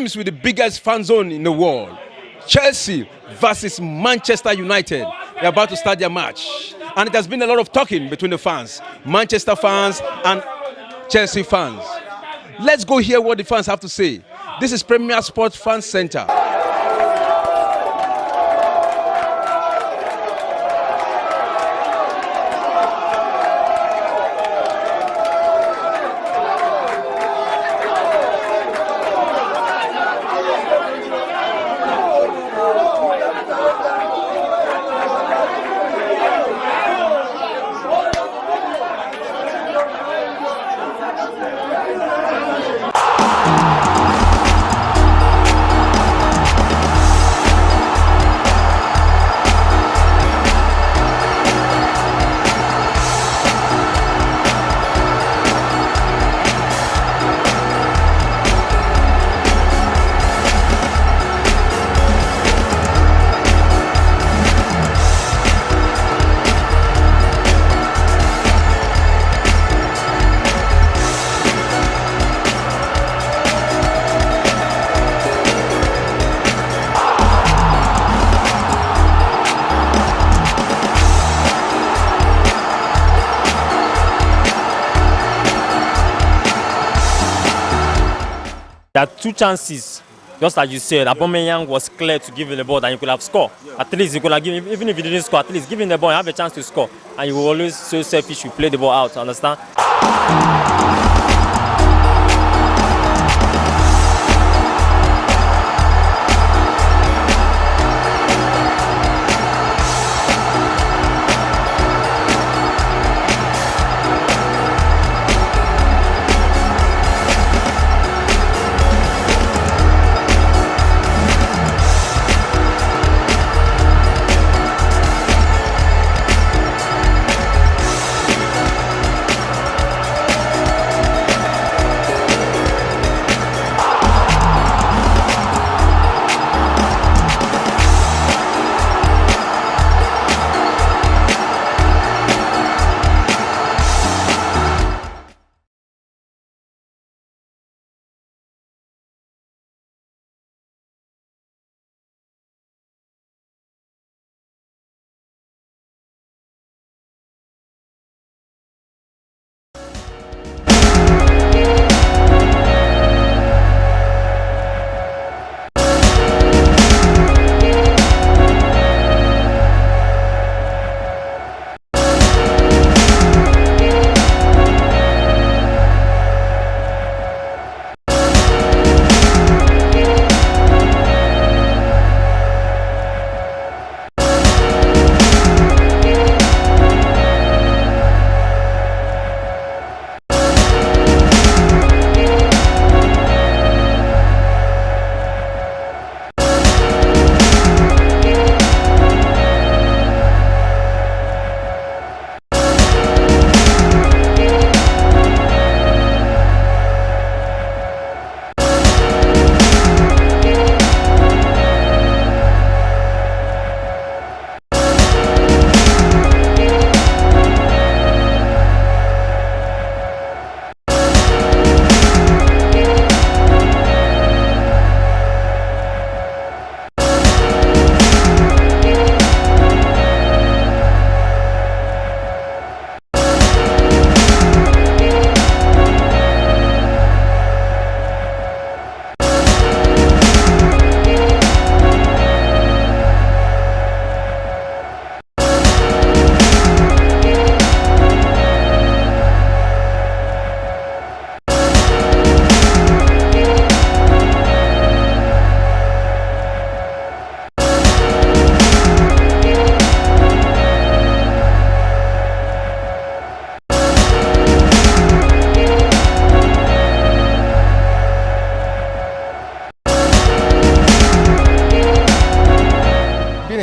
teams with the biggest fan zone in the world. Chelsea versus Manchester United. They're about to start their match. And it has been a lot of talking between the fans, Manchester fans and Chelsea fans. Let's go hear what the fans have to say. This is Premier Sports Fan Center. There are two chances, just as you said. Aubameyang was clear to give him the ball and he could have scored. At least he could have given, even if he didn't score, at least give him the ball and have a chance to score. And you will always so selfish, you play the ball out, understand?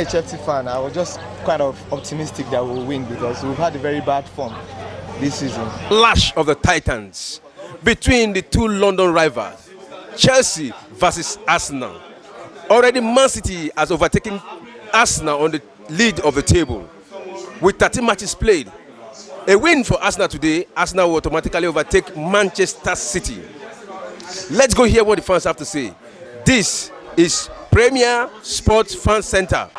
a Chelsea fan, I was just kind of optimistic that we'll win because we've had a very bad form this season. Clash of the Titans between the two London rivals, Chelsea versus Arsenal. Already Man City has overtaken Arsenal on the lead of the table with 13 matches played. A win for Arsenal today, Arsenal will automatically overtake Manchester City. Let's go hear what the fans have to say. This is Premier Sports Fan Center.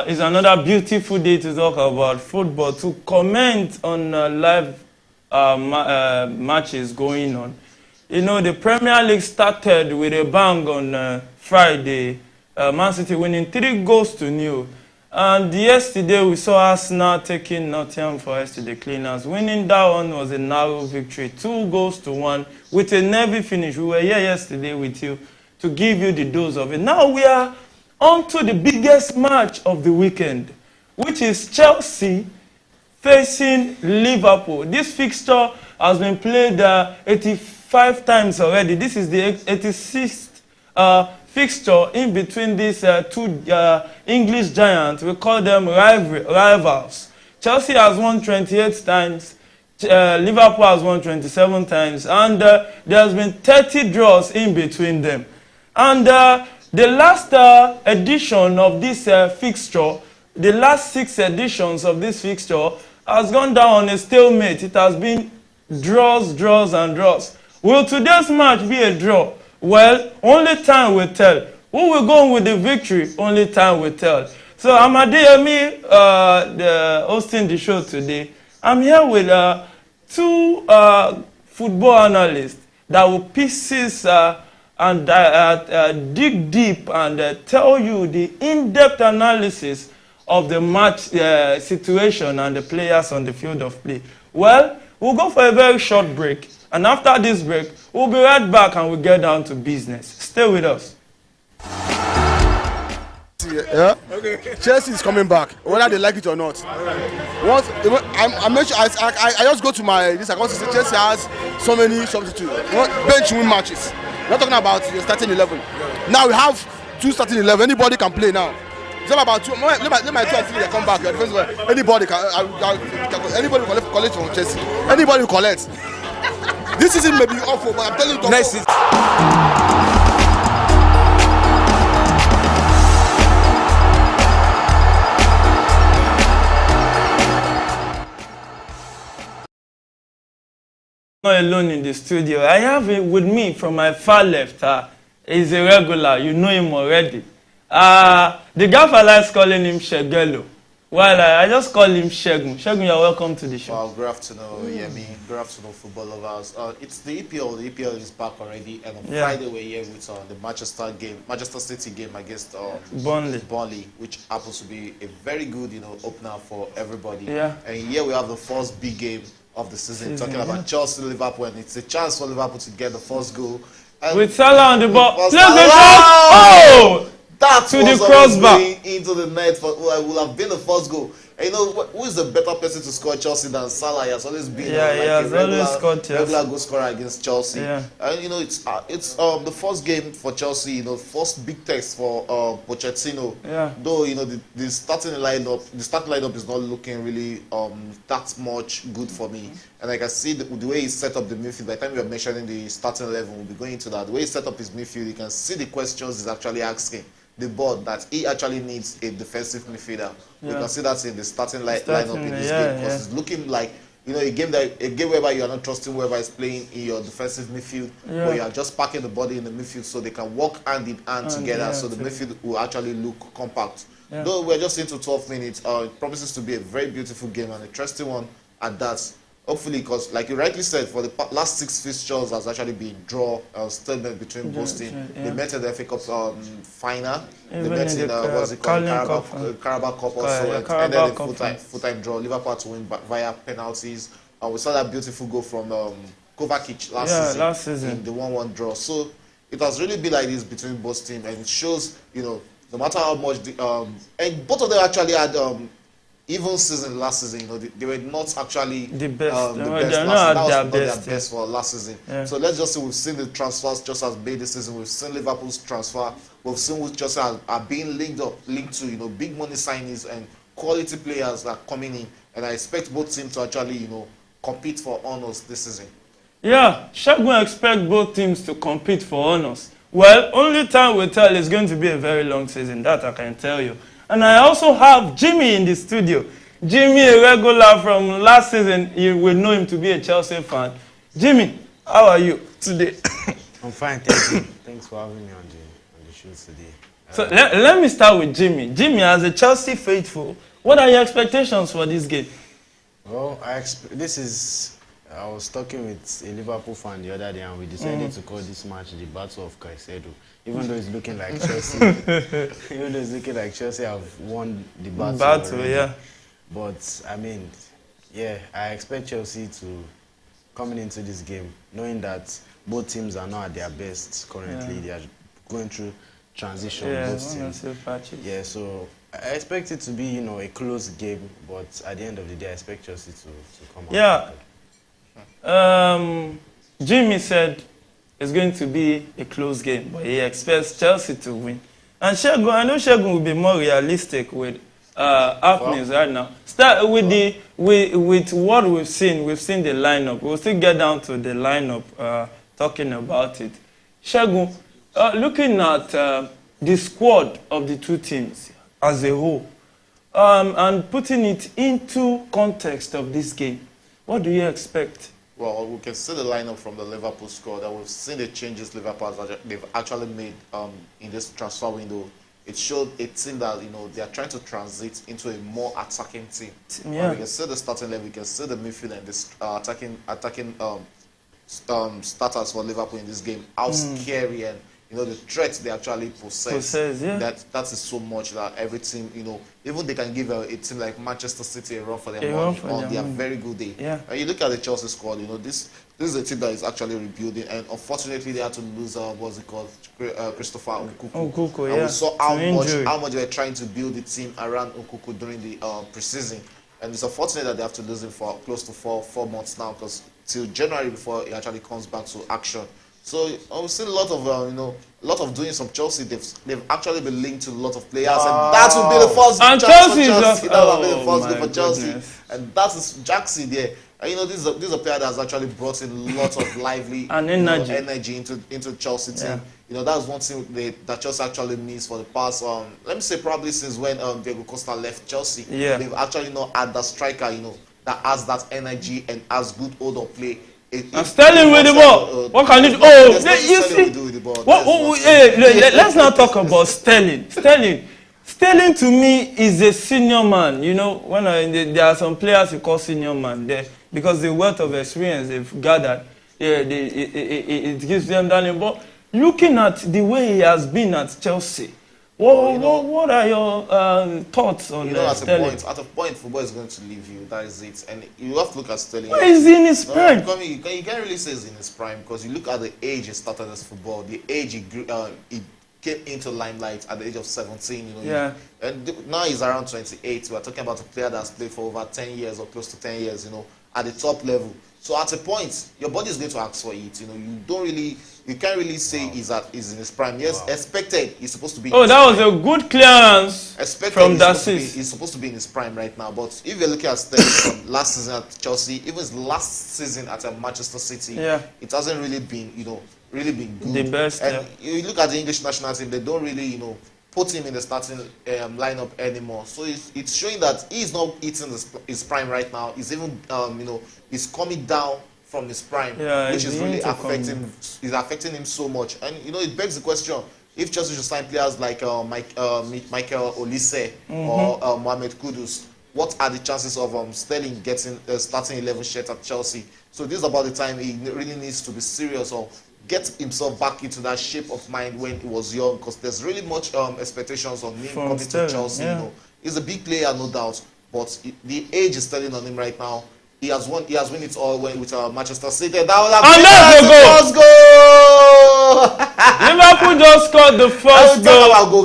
It's another beautiful day to talk about football, to comment on live matches going on. You know, the Premier League started with a bang on Friday. Man City winning 3-0. And yesterday we saw Arsenal taking Nottingham Forest to the cleaners. Winning that one was a narrow victory, 2-1 with a nervy finish. We were here yesterday with you to give you the dose of it. Now we are on to the biggest match of the weekend, which is Chelsea facing Liverpool. This fixture has been played 85 times already. This is the 86th fixture in between these two English giants. We call them rivals. Chelsea has won 28 times. Liverpool has won 27 times. And there has been 30 draws in between them. And the last edition of this fixture, the last 6 editions of this fixture, has gone down on a stalemate. It has been draws, draws, and draws. Will today's match be a draw? Well, only time will tell. Who will go with the victory? Only time will tell. So I'm Adeyemi, hosting the show today. I'm here with 2 football analysts that will pieces and dig deep and tell you the in-depth analysis of the match situation and the players on the field of play. Well, we'll go for a very short break. And after this break, we'll be right back and we'll get down to business. Stay with us. Yeah. Okay. Chelsea is coming back, whether they like it or not. Once I just go to my this. I want to say Chelsea has so many substitutes, bench win matches. We're not talking about your starting 11. Now we have 2 starting 11. Anybody can play now. It's all about 2. Let my 2 and 3 come back. Anybody can. Anybody will collect from Chelsea. Anybody will collect. This season may be awful, but I'm telling you. Next is Not alone in the studio. I have it with me from my far left. He's a regular. You know him already. The gaffer likes calling him Shegelo. Well, I just call him Shegun. Shegun, you're welcome to the show. Well, good afternoon, Yemi. Good afternoon, football lovers. It's the EPL. The EPL is back already. And on Friday, we're here with the Manchester City game against Burnley, which happens to be a very good, opener for everybody. Yeah. And here we have the first big game of the season, talking about Chelsea, Liverpool, and it's a chance for Liverpool to get the first goal. And with Salah on the ball, oh! That to the crossbar into the net for will have been the first goal. And who is the better person to score Chelsea than Salah? He has always been a regular goal scorer against Chelsea. Yeah. And it's the first game for Chelsea. First big test for Pochettino. Yeah. Though the starting lineup is not looking really that much good for me. And I can see the way he set up the midfield. By the time we are mentioning the starting 11, we'll be going into that. The way he set up his midfield, you can see the questions he's actually asking the board, that he actually needs a defensive midfielder. Yeah. We can see that in the starting lineup in this game, because it's looking like a game whereby you are not trusting whoever is playing in your defensive midfield, but you are just packing the body in the midfield so they can work hand in hand together, so the midfield will actually look compact. Yeah. Though we're just into 12 minutes, it promises to be a very beautiful game and an interesting one at that. Hopefully, because like you rightly said, for the last 6 fixtures has actually been draw, stalemate between both teams. They met in the FA Cup final. They met in Carabao Cup also, and ended in full-time draw. Liverpool had to win via penalties. We saw that beautiful goal from Kovacic last season in the 1-1 draw. So it has really been like this between both teams, and it shows, no matter how much and both of them actually had even season last season, they were not actually the best. The best. That was not their best for last season. Yeah. So let's just say we've seen the transfers just as made this season. We've seen Liverpool's transfer. We've seen which just are being linked to big money signings and quality players that are coming in. And I expect both teams to actually compete for honours this season. Yeah, Shagun expect both teams to compete for honours. Well, only time will tell. It's going to be a very long season. That I can tell you. And I also have Jimmy in the studio. Jimmy, a regular from last season, you will know him to be a Chelsea fan. Jimmy, how are you today? I'm fine, thank you. Thanks for having me on the show today. So let me start with Jimmy. Jimmy, as a Chelsea faithful, what are your expectations for this game? Well, I was talking with a Liverpool fan the other day, and we decided to call this match the Battle of Caicedo. Even though it's looking like Chelsea, have won the battle already. Yeah. But I mean, yeah, I expect Chelsea to coming into this game, knowing that both teams are not at their best currently. They are going through transition. Both teams. Yeah, so I expect it to be, a close game, but at the end of the day, I expect Chelsea to come out. Yeah. Jimmy said it's going to be a close game, but he expects Chelsea to win. And I know Shagun will be more realistic with happenings right now. Start with with what we've seen. We've seen the lineup. We'll still get down to the lineup, talking about it. Shagun, looking at the squad of the two teams as a whole, and putting it into context of this game, what do you expect? Well, we can see the lineup from the Liverpool squad, that we've seen the changes they've actually made in this transfer window. It showed a team that they are trying to transit into a more attacking team. Yeah. We can see the starting level, we can see the midfield and the attacking starters for Liverpool in this game. How scary and the threats they actually possess. That is so much that every team, even they can give a team like Manchester City a run for their money on their very good day. Yeah. And you look at the Chelsea squad, this is a team that is actually rebuilding, and unfortunately they had to lose Christopher Nkunku. And we saw how much they were trying to build the team around Nkunku during the preseason. And it's unfortunate that they have to lose him for close to four months now, because till January before he actually comes back to action. So we've seen a lot of doings from Chelsea. They've actually been linked to a lot of players, and that will be the first and chance Chelsea for Chelsea. That will be the first goal for Chelsea, and that is Jackson there. And this is a player that has actually brought in a lot of lively and energy into Chelsea team. That's one thing that Chelsea actually needs for the past. Let me say probably since when Diego Costa left Chelsea. Yeah. They've actually not had that striker, that has that energy and has good hold of play. And Sterling with the ball. What can you do? You see? Let's not talk about Sterling. Sterling to me is a senior man. When there are some players you call senior man there because the wealth of experience they've gathered, it gives them that. But looking at the way he has been at Chelsea, what are your thoughts on Sterling? At a point, football is going to leave you. That is it. And you have to look at Sterling. Where is he in his prime? You can't really say he's in his prime, because you look at the age he started as football, the age he came into limelight at the age of 17. And now he's around 28. We're talking about a player that's played for over 10 years or close to 10 years, at the top level. So at a point, your body is going to ask for it. You can't really say he's in his prime. Yes, expected he's supposed to be. Oh, that was a good clearance from Dassis. He's supposed to be in his prime right now. But if you're looking at Sterling from last season at Chelsea, even his last season at Manchester City, it hasn't really been, really been good. The best. And you look at the English national team, they don't really, put him in the starting lineup anymore. So it's showing that he's not hitting his prime right now. He's even, he's coming down from his prime, which is really affecting him so much. And it begs the question: if Chelsea should sign players like Michael Olise or Mohamed Kudus, what are the chances of Sterling getting starting 11 shirt at Chelsea? So this is about the time he really needs to be serious or get himself back into that shape of mind when he was young, because there's really much expectations on him coming to Chelsea. He's a big player, no doubt, but the age is telling on him right now. He has won it all with Manchester City. That was a first goal. Liverpool just scored the first goal at the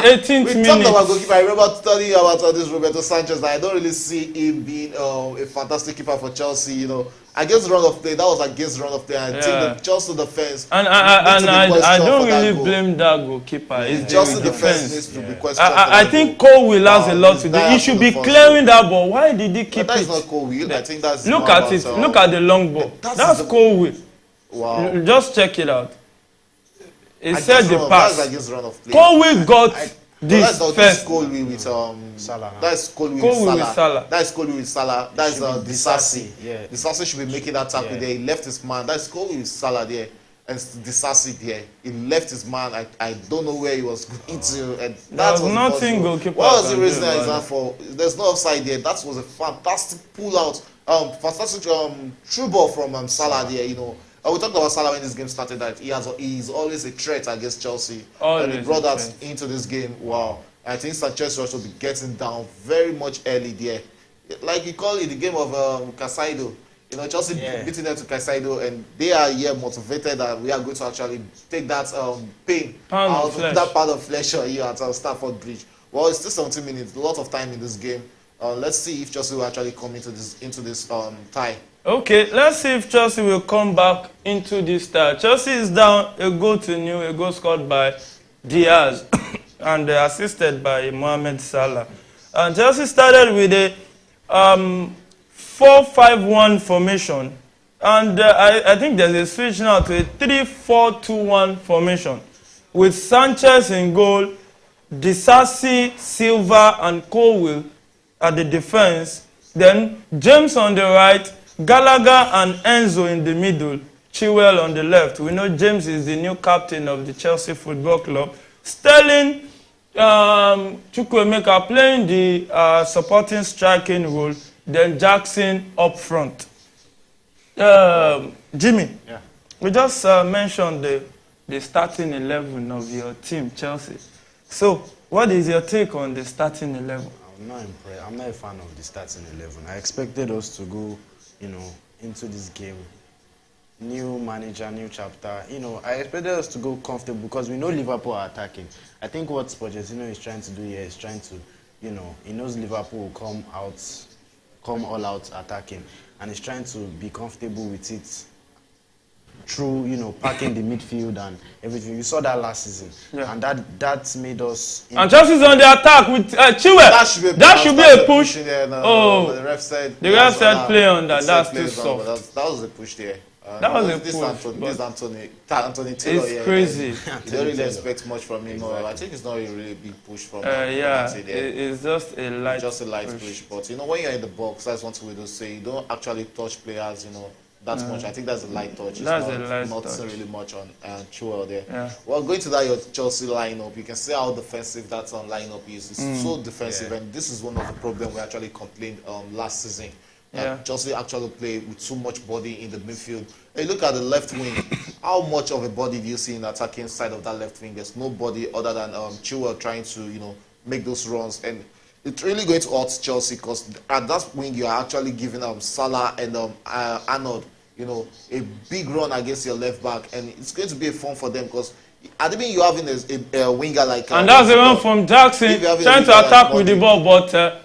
18th minute. We talked about goalkeeper. I remember studying about this Roberto Sanchez. I don't really see him being a fantastic keeper for Chelsea. You know, against run of play, that was against run of play. I think the Chelsea defense. And I don't really blame that goalkeeper. It's Chelsea defense needs to be questioned. I think Colwill has a lot to do. He should be clearing that ball. Why did he keep it? That is not Colwill. I think that's. Look at it. Look at the long ball. That's Colwill. Wow. Just check it out. He said the pass. That's against run of play. Colwill got this first. That's Colwill with Salah. That's Colwill with Salah. That's Colwill with Salah. That's Disasi. Yeah. Disasi should be making that tackle there. He left his man. That's Colwill with Salah there. And Disasi there. He left his man. I don't know where he was going to. And that was nothing goalkeeper. What was the reason that for? There's no offside there. That was a fantastic pull out. Fantastic through ball from Salah there, you know. We talked about Salah when this game started, that he's always a threat against Chelsea. And he brought that into this game. Wow. I think Sanchez will be getting down very much early there. Like you call it the game of Casaido. You know, Chelsea beating them to Casaido, and they are here motivated that we are going to actually take that pain out of that part of flesh here at Stamford Bridge. Well, it's still 17 minutes, a lot of time in this game. Let's see if Chelsea will actually come into this tie. Okay, let's see if Chelsea will come back into this tie. Chelsea is down a goal to nil, a goal scored by Diaz and assisted by Mohamed Salah. And Chelsea started with a 4-5-1 formation, and I think there's a switch now to a 3-4-2-1 formation with Sanchez in goal, Disasi, Silva, and Colwill at the defense. Then James on the right, Gallagher and Enzo in the middle, Chilwell on the left. We know James is the new captain of the Chelsea Football Club. Sterling, Chukwuemeka playing the supporting striking role. Then Jackson up front. Jimmy, we just mentioned the starting 11 of your team, Chelsea. So, what is your take on the starting 11? I'm not impressed. I'm not a fan of the starting 11. I expected us to go, you know, into this game. New manager, new chapter. You know, I expected us to go comfortable because we know Liverpool are attacking. I think what Pochettino is trying to do here is trying to, you know, he knows Liverpool will come all out attacking, and he's trying to be comfortable with it through, you know, packing the midfield and everything. You saw that last season, and that made us. And Chelsea's on the attack with Chilwell. That should be a push. The ref said play on that. That's too soft. That was a push there. That was a push. This Anthony Taylor. It's crazy. You don't really expect much from him. Exactly. I think it's not a really big push from it's just a light push. But you know, when you're in the box, that's one thing we do say. You don't actually touch players, you know, that much. I think that's a light touch. That's not really much on Chilwell there. Yeah. Well, going to that your Chelsea lineup, you can see how defensive that lineup is. It's so defensive, and this is one of the problems we actually complained last season. Chelsea actually play with too much body in the midfield. Hey, look at the left wing. How much of a body do you see in the attacking side of that left wing? There's nobody other than Chilwell trying to, you know, make those runs, and it's really going to hurt Chelsea because at that wing you are actually giving Salah and Arnold, you know, a big run against your left back, and it's going to be a fun for them because at the beginning you're having a winger like and that's the one from Jackson trying to attack with the ball, but that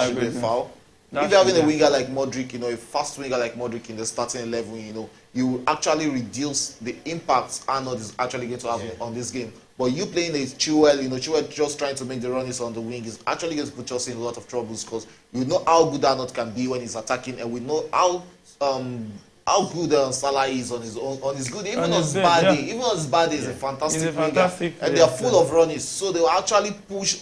should be a foul. If you're having a winger like Modric, you know, a fast winger like Modric in the starting 11, you know, you actually reduce the impact Arnold is actually going to have on this game. But you playing a Chilwell, you know, Chilwell just trying to make the runs on the wing is actually going to put Chelsea in a lot of troubles because you know how good Arnold can be when he's attacking, and we know how good Salah is on his good, even on his bad day. Even on his bad day, he's a fantastic winger, and they are full of runners, so they will actually push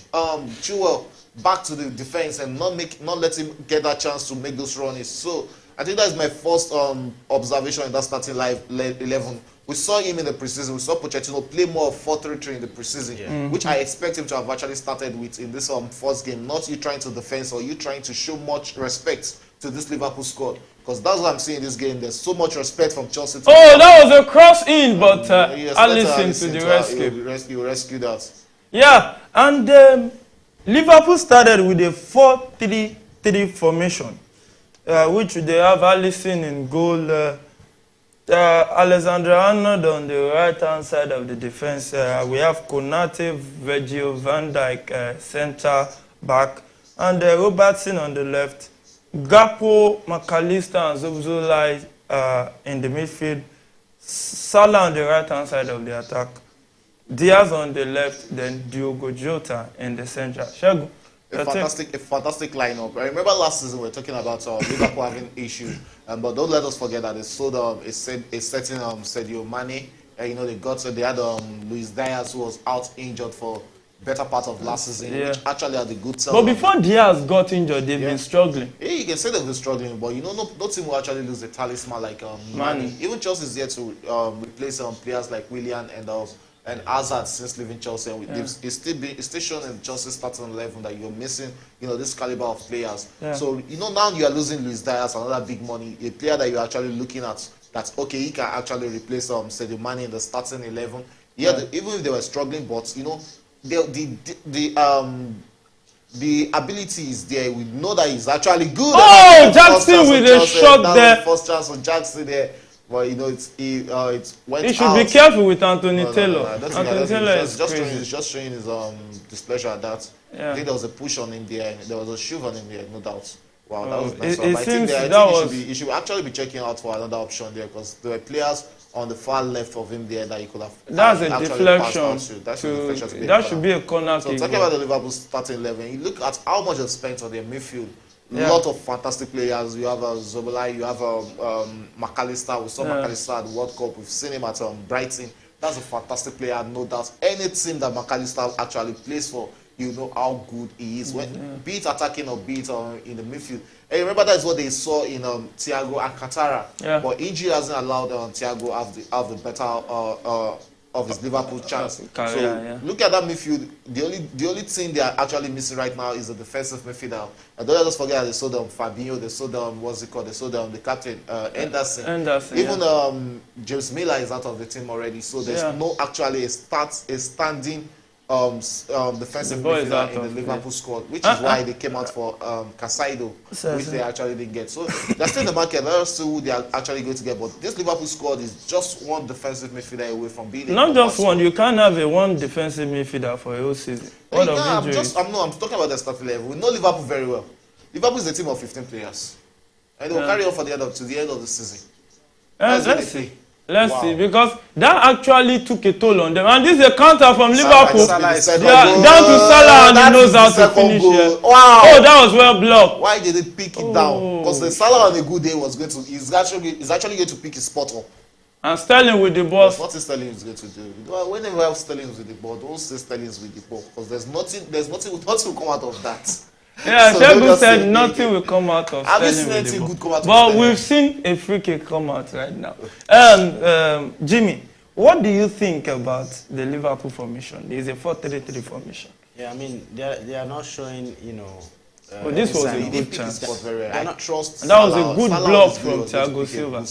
Chilwell back to the defense and not let him get that chance to make those runs. So I think that's my first observation in that starting 11. We saw him in the preseason. We saw Pochettino play more of 4-3-3 in the preseason, which I expect him to have actually started with in this first game. Not you trying to defend or you trying to show much respect to this Liverpool squad, because that's what I'm seeing in this game. There's so much respect from Chelsea. That was a cross in, but Alisson to the rescue. You rescue that. Yeah, and Liverpool started with a 4-3-3 formation, which they have Alisson in goal, Alexander Arnold on the right-hand side of the defense. We have Konate, Virgil van Dijk, center back, and Robertson on the left. Gakpo, McAllister, and Zubzulai in the midfield. Salah on the right-hand side of the attack. Diaz on the left, then Diogo Jota in the center. Shagu. A fantastic lineup. I remember last season we were talking about Liverpool having issues, but don't let us forget that they sold a certain Sadio Mane. They had Luis Diaz, who was out injured for better part of last season, which actually had a good sell. But before Diaz got injured, they've been struggling. Yeah, you can say they've been struggling, but no team will actually lose a talisman like Mane. Even Chelsea is here to replace players like Willian and Hazard since leaving Chelsea, and it's still shown in Chelsea starting 11 that you're missing, this caliber of players. Yeah. So now you are losing Luis Diaz, another big money, a player that you're actually looking at. That's okay. He can actually replace Sadio Mane in the starting 11. Even if they were struggling, but the ability is there. We know that he's actually good. Oh, Jackson with a shot there. First chance for Jackson there. Well, it's when he should be careful with Anthony Taylor. Anthony Taylor is just showing his displeasure at that. Yeah. I think there was a push on him there. There was a shove on him there, no doubt. Wow, that was nice. I think he should actually be checking out for another option there, because there were players on the far left of him there that he could have. That's a deflection. That should be a corner kick. So talking about the Liverpool starting 11, you look at how much they've spent on their midfield. A lot of fantastic players. You have Zobolai, you have McAllister. We saw McAllister at the World Cup. We've seen him at Brighton. That's a fantastic player, no doubt. Any team that McAllister actually plays for, you know how good he is. Be it attacking or be it in the midfield. And remember, that's what they saw in Thiago Alcantara. Yeah. But injury hasn't allowed Thiago have the better of his Liverpool chance. Look at that midfield. The only thing they are actually missing right now is the defensive midfielder. And don't let us forget that they sold Fabinho, they sold they sold the captain Henderson. Even James Miller is out of the team already. So there's no actually a standing defensive midfielder in the Liverpool squad, which is why they came out for Casado, which they actually didn't get. So they're still in the market. Let us see who they are actually going to get. But this Liverpool squad is just one defensive midfielder away from being not just one. You can't have one defensive midfielder for a whole season. I'm talking about the starting level. We know Liverpool very well. Liverpool is a team of 15 players, and they will carry on for the end of the season. Let's see, because that actually took a toll on them. And this is a counter from Liverpool. Down to Salah, and he knows how to finish here. Wow. Oh, that was well blocked. Why did they pick it down? Because the Salah on a good day is actually going to pick his spot up. And Sterling with the ball. What is Sterling is going to do? Whenever Sterling is with the ball, don't say Sterling is with the ball, because there's nothing will come out of that. Yeah, Shegun said nothing will come out of Sterling with the ball. But we've seen a free kick come out right now. Jimmy, what do you think about the Liverpool formation? There is a 4-3-3 formation. Yeah, I mean, they are not showing, but this was a good chance. I trust. And that was a good block from Thiago Silva.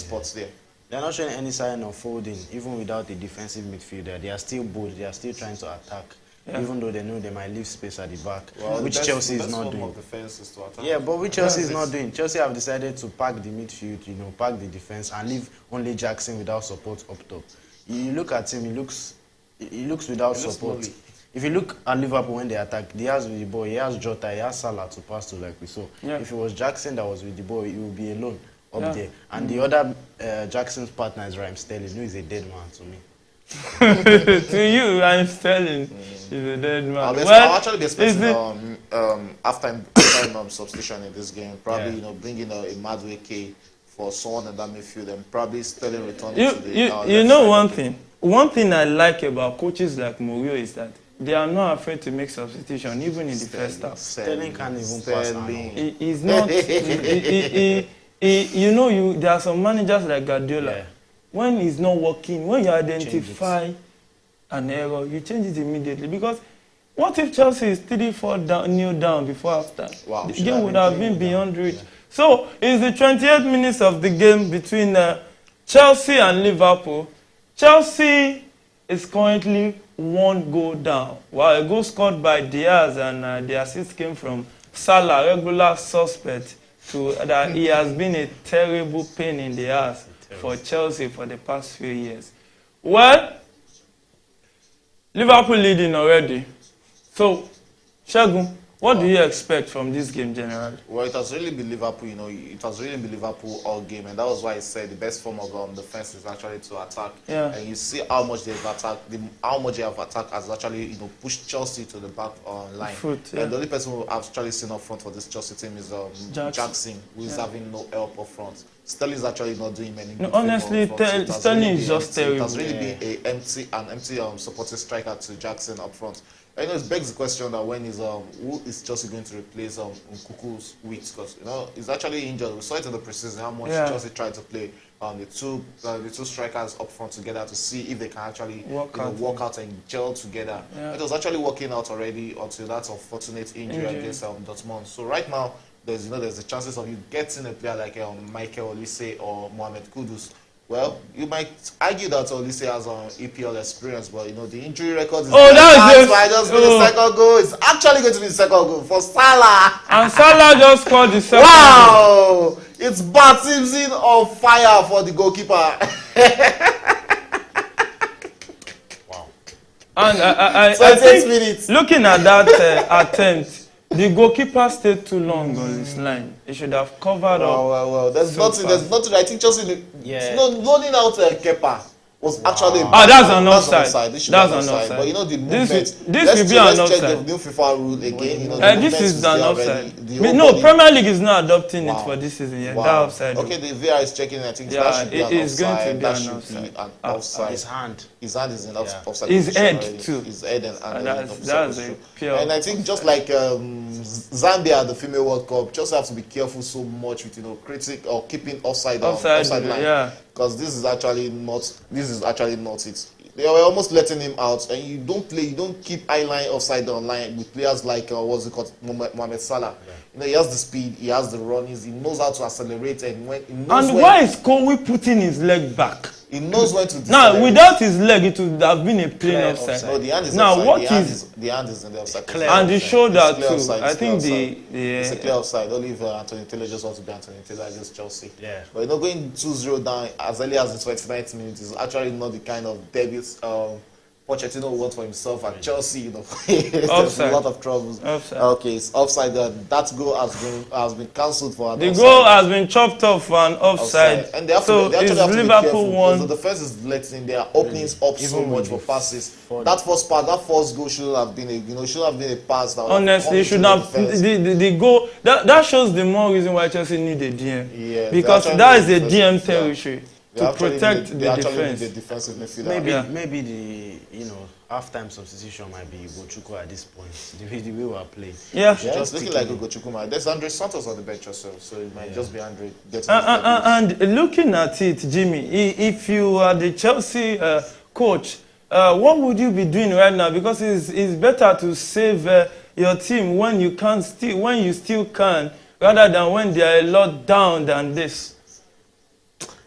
They are not showing any sign of folding, even without a defensive midfielder. They are still bold. They are still trying to attack. Yeah. Even though they know they might leave space at the back, which Chelsea is not doing. Yeah, but which Chelsea is not doing. Chelsea have decided to pack the midfield, pack the defense, and leave only Jackson without support up top. You look at him, he looks without support. If you look at Liverpool when they attack, he has with the ball, he has Jota, he has Salah to pass to, like we saw. Yeah. If it was Jackson that was with the ball, he would be alone up there. And the other Jackson's partner is Raheem Sterling, who is a dead man to me. To you, I'm Sterling is a dead man. I'll actually be expecting half-time substitution in this game. Probably, bringing a Matchweek for someone in that midfield, and probably Sterling returning to the. One thing I like about coaches like Mourinho is that they are not afraid to make substitution, even in the first half. Sterling can't even pass now. He's not. There are some managers like Guardiola. Yeah. When it's not working, when you identify an error, you change it immediately. Because what if Chelsea is 3-4 down before after? Wow, the game would have been beyond reach. Yeah. So it's the 28th minutes of the game between Chelsea and Liverpool. Chelsea is currently 1 goal down, while a goal scored by Diaz and the assist came from Salah, regular suspect, that he has been a terrible pain in the ass. for Chelsea for the past few years. Well, Liverpool leading already. So, Shagun, what do you expect from this game generally? Well, it has really been Liverpool, it has really been Liverpool all game, and that was why I said the best form of defense is actually to attack. Yeah. And you see how much they've attacked, how much they have attacked has actually, pushed Chelsea to the back line. Yeah. And the only person who I've actually seen up front for this Chelsea team is Jackson, who is having no help up front. Sterling is actually not doing many. No, honestly, Sterling is just terrible. It has really been an empty supporting striker to Jackson up front. I know it begs the question that when is who is Chelsea going to replace Nkuku's weight, because he's actually injured. We saw it in the preseason how much Chelsea tried to play the two strikers up front together to see if they can actually work out and gel together. Yeah. It was actually working out already until that unfortunate injury against Dortmund. So right now there's the chances of you getting a player like Michael Olise or Mohamed Kudus. Well, you might argue that Olise has EPL experience, but the injury record is that's why I just made the second goal. It's actually going to be the second goal for Salah. And Salah just scored the second goal. Wow! It's baptism of fire for the goalkeeper. Wow. And I think, minutes. Looking at that attempt, the goalkeeper stayed too long on this line. He should have covered up. Well. There's nothing. I think Chelsea, loading out Kepa was actually. That's an offside. That's an offside. But the movement. This will be an offside. Let's check the new FIFA rule again. This is an offside. No, Premier League is not adopting it for this season yet. That offside. Okay, the VR is checking. I think that should be an offside. That should be an offside. His hand is in offside. His head too. His head and that's a pure. And I think just like Zambia, the female World Cup, just have to be careful so much with critic or keeping offside line. Yeah. Because this is actually not it. They were almost letting him out, and you don't keep eye line offside online with players like Mohamed Salah. He has the speed, he has the runnings, he knows how to accelerate, and why is Kowi putting his leg back? He knows when to decelerate. Now, without his leg, it would have been a plain offside. No, the hand is now, offside. The hand is in the offside. And the shoulder too. Offside. I think it's a clear offside. Only if Anthony Taylor just wants to be Anthony Taylor against Chelsea. Yeah. But going 2-0 down as early as the 29th minute is actually not the kind of debut Pochettino wants for himself at Chelsea. There's a lot of troubles. Offside. Okay, it's offside. That goal has been cancelled for an the offside. goal has been chopped off for an offside. And they actually have to be careful because the defense is letting their openings up so much for passes. That first goal should have been a pass. That honestly, should have the goal. That shows the more reason why Chelsea need a DM. Yeah, because that is a DM territory. To protect the defense. The defensive midfielder. Maybe the half-time substitution might be Ugochukwu at this point. The way we are playing. Yeah, just looking like Ugochukwu. There's Andre Santos on the bench also, so it might just be Andre getting. And looking at it, Jimmy, if you are the Chelsea coach, what would you be doing right now? Because it's better to save your team when you still can, rather than when they are a lot down than this.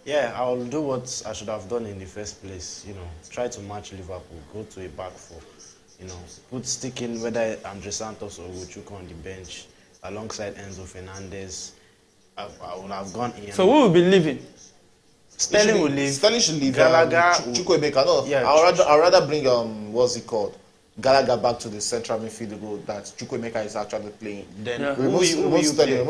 Yeah, I'll do what I should have done in the first place. Try to match Liverpool, go to a back four. Stick in whether Andre Santos or Ugochukwu on the bench alongside Enzo Fernandez. I would have gone in. So who will be leaving? Sterling will leave. Sterling should leave. Gallagher. Chukwuemeka. No, yeah. I'd rather bring what's it called? Gallagher back to the central midfield role that Chukwuemeka is actually playing. Then remove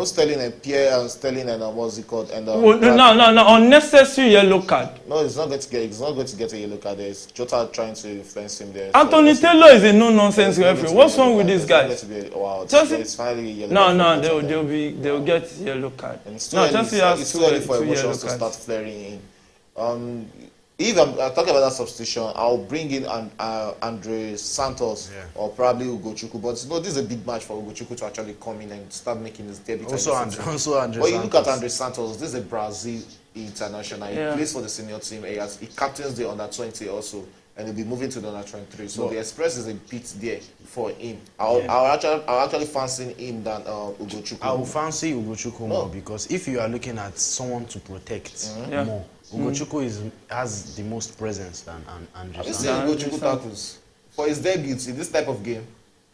Sterling and Pierre and Sterling and what's it called? And no, unnecessary yellow card. No, he's not going to get a yellow card. There's Jota trying to influence him there. Anthony Taylor is a no-nonsense referee. What's wrong with this guy? It's finally a yellow card. They'll get yellow card. Chelsea has too early for emotions to start flaring in. If I'm talking about that substitution, I'll bring in Andre Santos or probably Ugochukwu. But this is a big match for Ugochukwu to actually come in and start making his debut. Also Andre But you look at Andre Santos, this is a Brazil international. He plays for the senior team. He captains the under-20 also. And he'll be moving to the under-23. So the express is a bit there for him. I'll actually fancy him than Ugochukwu. I will fancy Ugochukwu more because if you are looking at someone to protect more, Ugochukwu has the most presence than Andre Santos. Have you seen Ugochukwu tackles? For his debut in this type of game,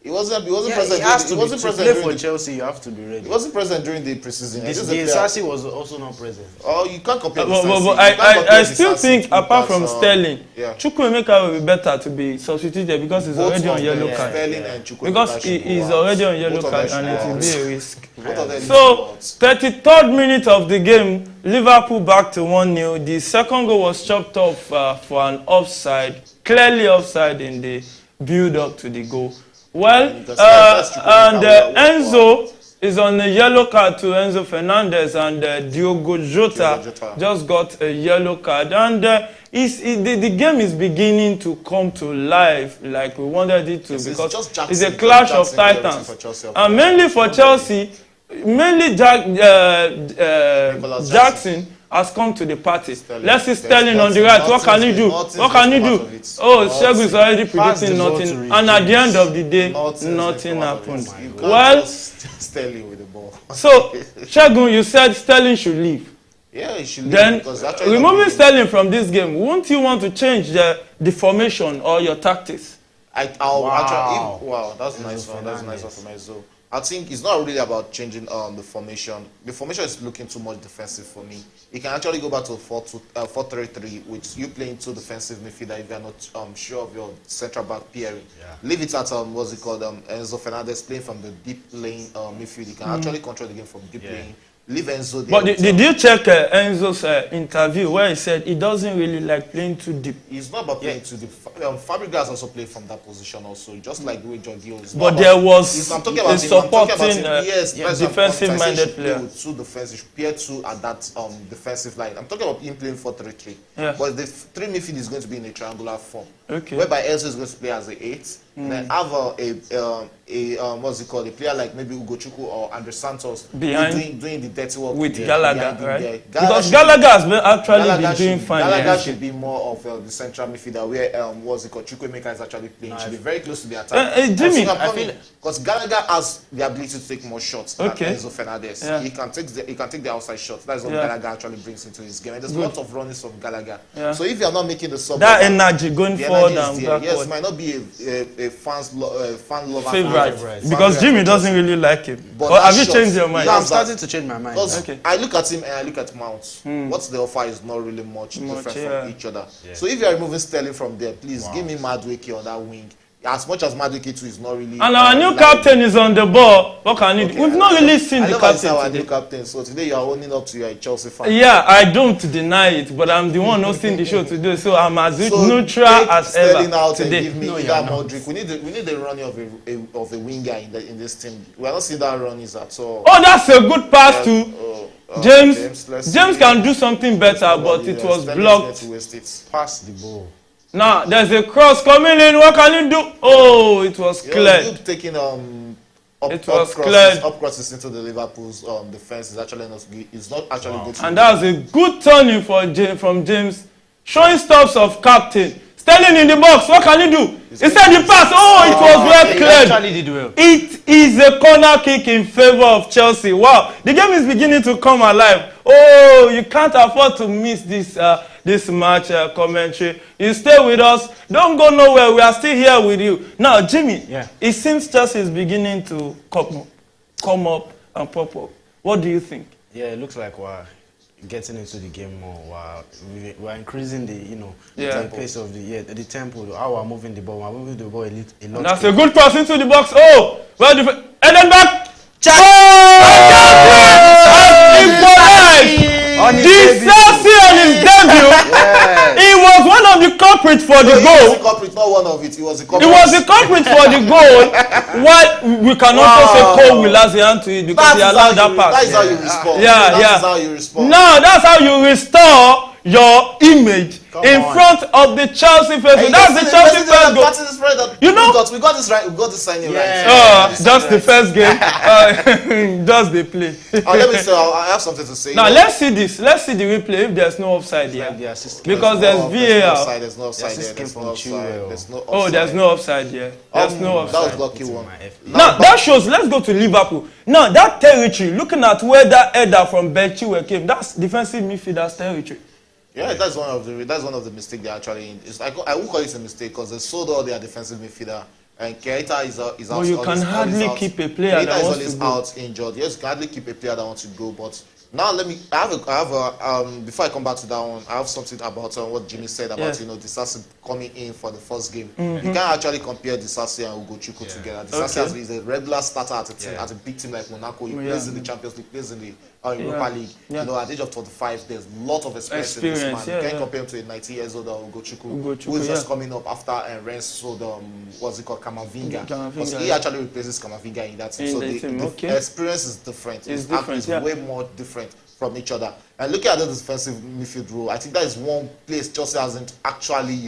He wasn't present. He wasn't present for Chelsea. You have to be ready. He wasn't present during the preseason. Chelsea was also not present. Oh, you can't compare. I still think, apart from Sterling, Chukwuemeka will be better to be substituted because he's already on yellow card. Because he is already on yellow card and it will be a risk. So, 33rd minute of the game, Liverpool back to 1-0. The second goal was chopped off for an offside, clearly offside in the build-up to the goal. Well, and Enzo is on a yellow card to Enzo Fernandez, and Diogo Jota just got a yellow card. And the game is beginning to come to life like we wanted it to, because it's a clash of titans. And mainly for Chelsea, mainly Jackson has come to the party. Let's see Sterling on the right. What can he do? What can he do? Oh, Shegun is already predicting nothing. And at the end of the day, nothing happened. Well, Sterling with the ball. So, Shegun, you said Sterling should leave. Yeah, he should leave. Then, removing Sterling from this game, won't you want to change the formation or your tactics? Wow, that's a nice one. That's a nice one for me. So, I think it's not really about changing the formation. The formation is looking too much defensive for me. You can actually go back to 4-3-3, which you play into defensive midfielder if you are not sure of your central back pairing. Leave it at Enzo Fernandez playing from the deep lane midfield. You can actually control the game from deep lane. Leave Enzo there. But did you check Enzo's interview where he said he doesn't really like playing too deep? It's not about playing too deep. Fabregas also played from that position also, just like the way John Gill is. But there was a supporting defensive-minded player. Two defensive, pair two at that defensive line. I'm talking about him playing 4-3-3. But the three midfield is going to be in a triangular form. Whereby Enzo is going to play as an 8. Then have a player like maybe Ugo Chukwu or Andre Santos doing the dirty work with Gallagher, right? Because Gallagher has been doing fine. Gallagher should be more of the central midfielder where Chukwuemeka is actually playing. Should be very close to the attack. Jimmy, because Gallagher has the ability to take more shots than Enzo Fernandez. He can take the outside shots. That's what Gallagher actually brings into his game. And there's a lot of runnings from Gallagher. So if you are not making the sub, that energy going forward and backward. Yes, might not be a fan lover favorite because Jimmy doesn't really like him. But have you changed your mind? Yeah, I'm starting to change my mind. I look at him and I look at Mount. What's the offer is not really much different from each other. So if you are removing Sterling from there, please give me Matchweek on that wing. As much as Matchweek too is not really. And our new captain is on the ball. What can he do? We've not really seen the captain. Our new captain. So today you are owning up to your Chelsea fan. Yeah, I don't deny it, but I'm the one hosting the show today, so I'm as neutral as ever out today. And give me Modric. We need the running of a winger in this team. We are not seeing that runnings at all. Oh, that's a good pass to James. James can do something better, but it was blocked. Pass the ball. Now there's a cross coming in. What can you do? Oh, it was cleared. Taking up crosses into the Liverpool's defense is actually not actually good. And that was a good turning from James, showing stops of captain. Sterling in the box. What can he do? He sent the pass. Oh, it was well cleared. He actually did well. It is a corner kick in favor of Chelsea. Wow, the game is beginning to come alive. Oh, you can't afford to miss this match commentary. You stay with us. Don't go nowhere. We are still here with you. Now, Jimmy, it seems Chelsea is beginning to come up and pop up. What do you think? Yeah, it looks like we're getting into the game more. We're increasing the pace of the tempo. How we're moving the ball. We're moving the ball a lot. That's a good pass into the box. Oh, well defended. And then back. Chelsea on his debut. He was one of the culprits for the goal. He was the culprit, not one of it. He was the culprit. He was the culprit for the goal. While we can also say Cole will has the hand to it because he allowed that pass. That is how you respond. That's how you respond. Now that's how you restore your image in front of the Chelsea fans. That's the Chelsea fans goal. You know, we got this right. We got this signing right. Just the first game. Just the play. Let me say, I have something to say. Now let's see this. Let's see the replay. If there's no offside here, because there's VAR. There's no offside there. There's no offside. Oh, there's no offside here. There's no offside. That was lucky one. Now that shows. Let's go to Liverpool. Now that territory. Looking at where that header from Belchiwe came, that's defensive midfielder's territory. Yeah, that's one of the mistakes they actually. I won't call it a mistake because they sold all their defensive midfielder And Keita is out. But you can hardly keep a player that wants to go. Keita is always out injured. Yes, you can hardly keep a player that wants to go. But now before I come back to that one, I have something about what Jimmy said about Disasi coming in for the first game. You can't actually compare Disasi and Ugochukwu together. Disasi is a regular starter at a big team like Monaco. He plays in the Champions League, plays in the Europa League. You know, at the age of 25, there's a lot of experience in this man. You can't compare him to a 19 years old Ugochukwu who is just coming up after and Rennes sold what's it called, Camavinga. Because he actually replaces Camavinga in that team. So the experience is different. It's way more different from each other. And looking at the defensive midfield role, I think that is one place Chelsea hasn't actually,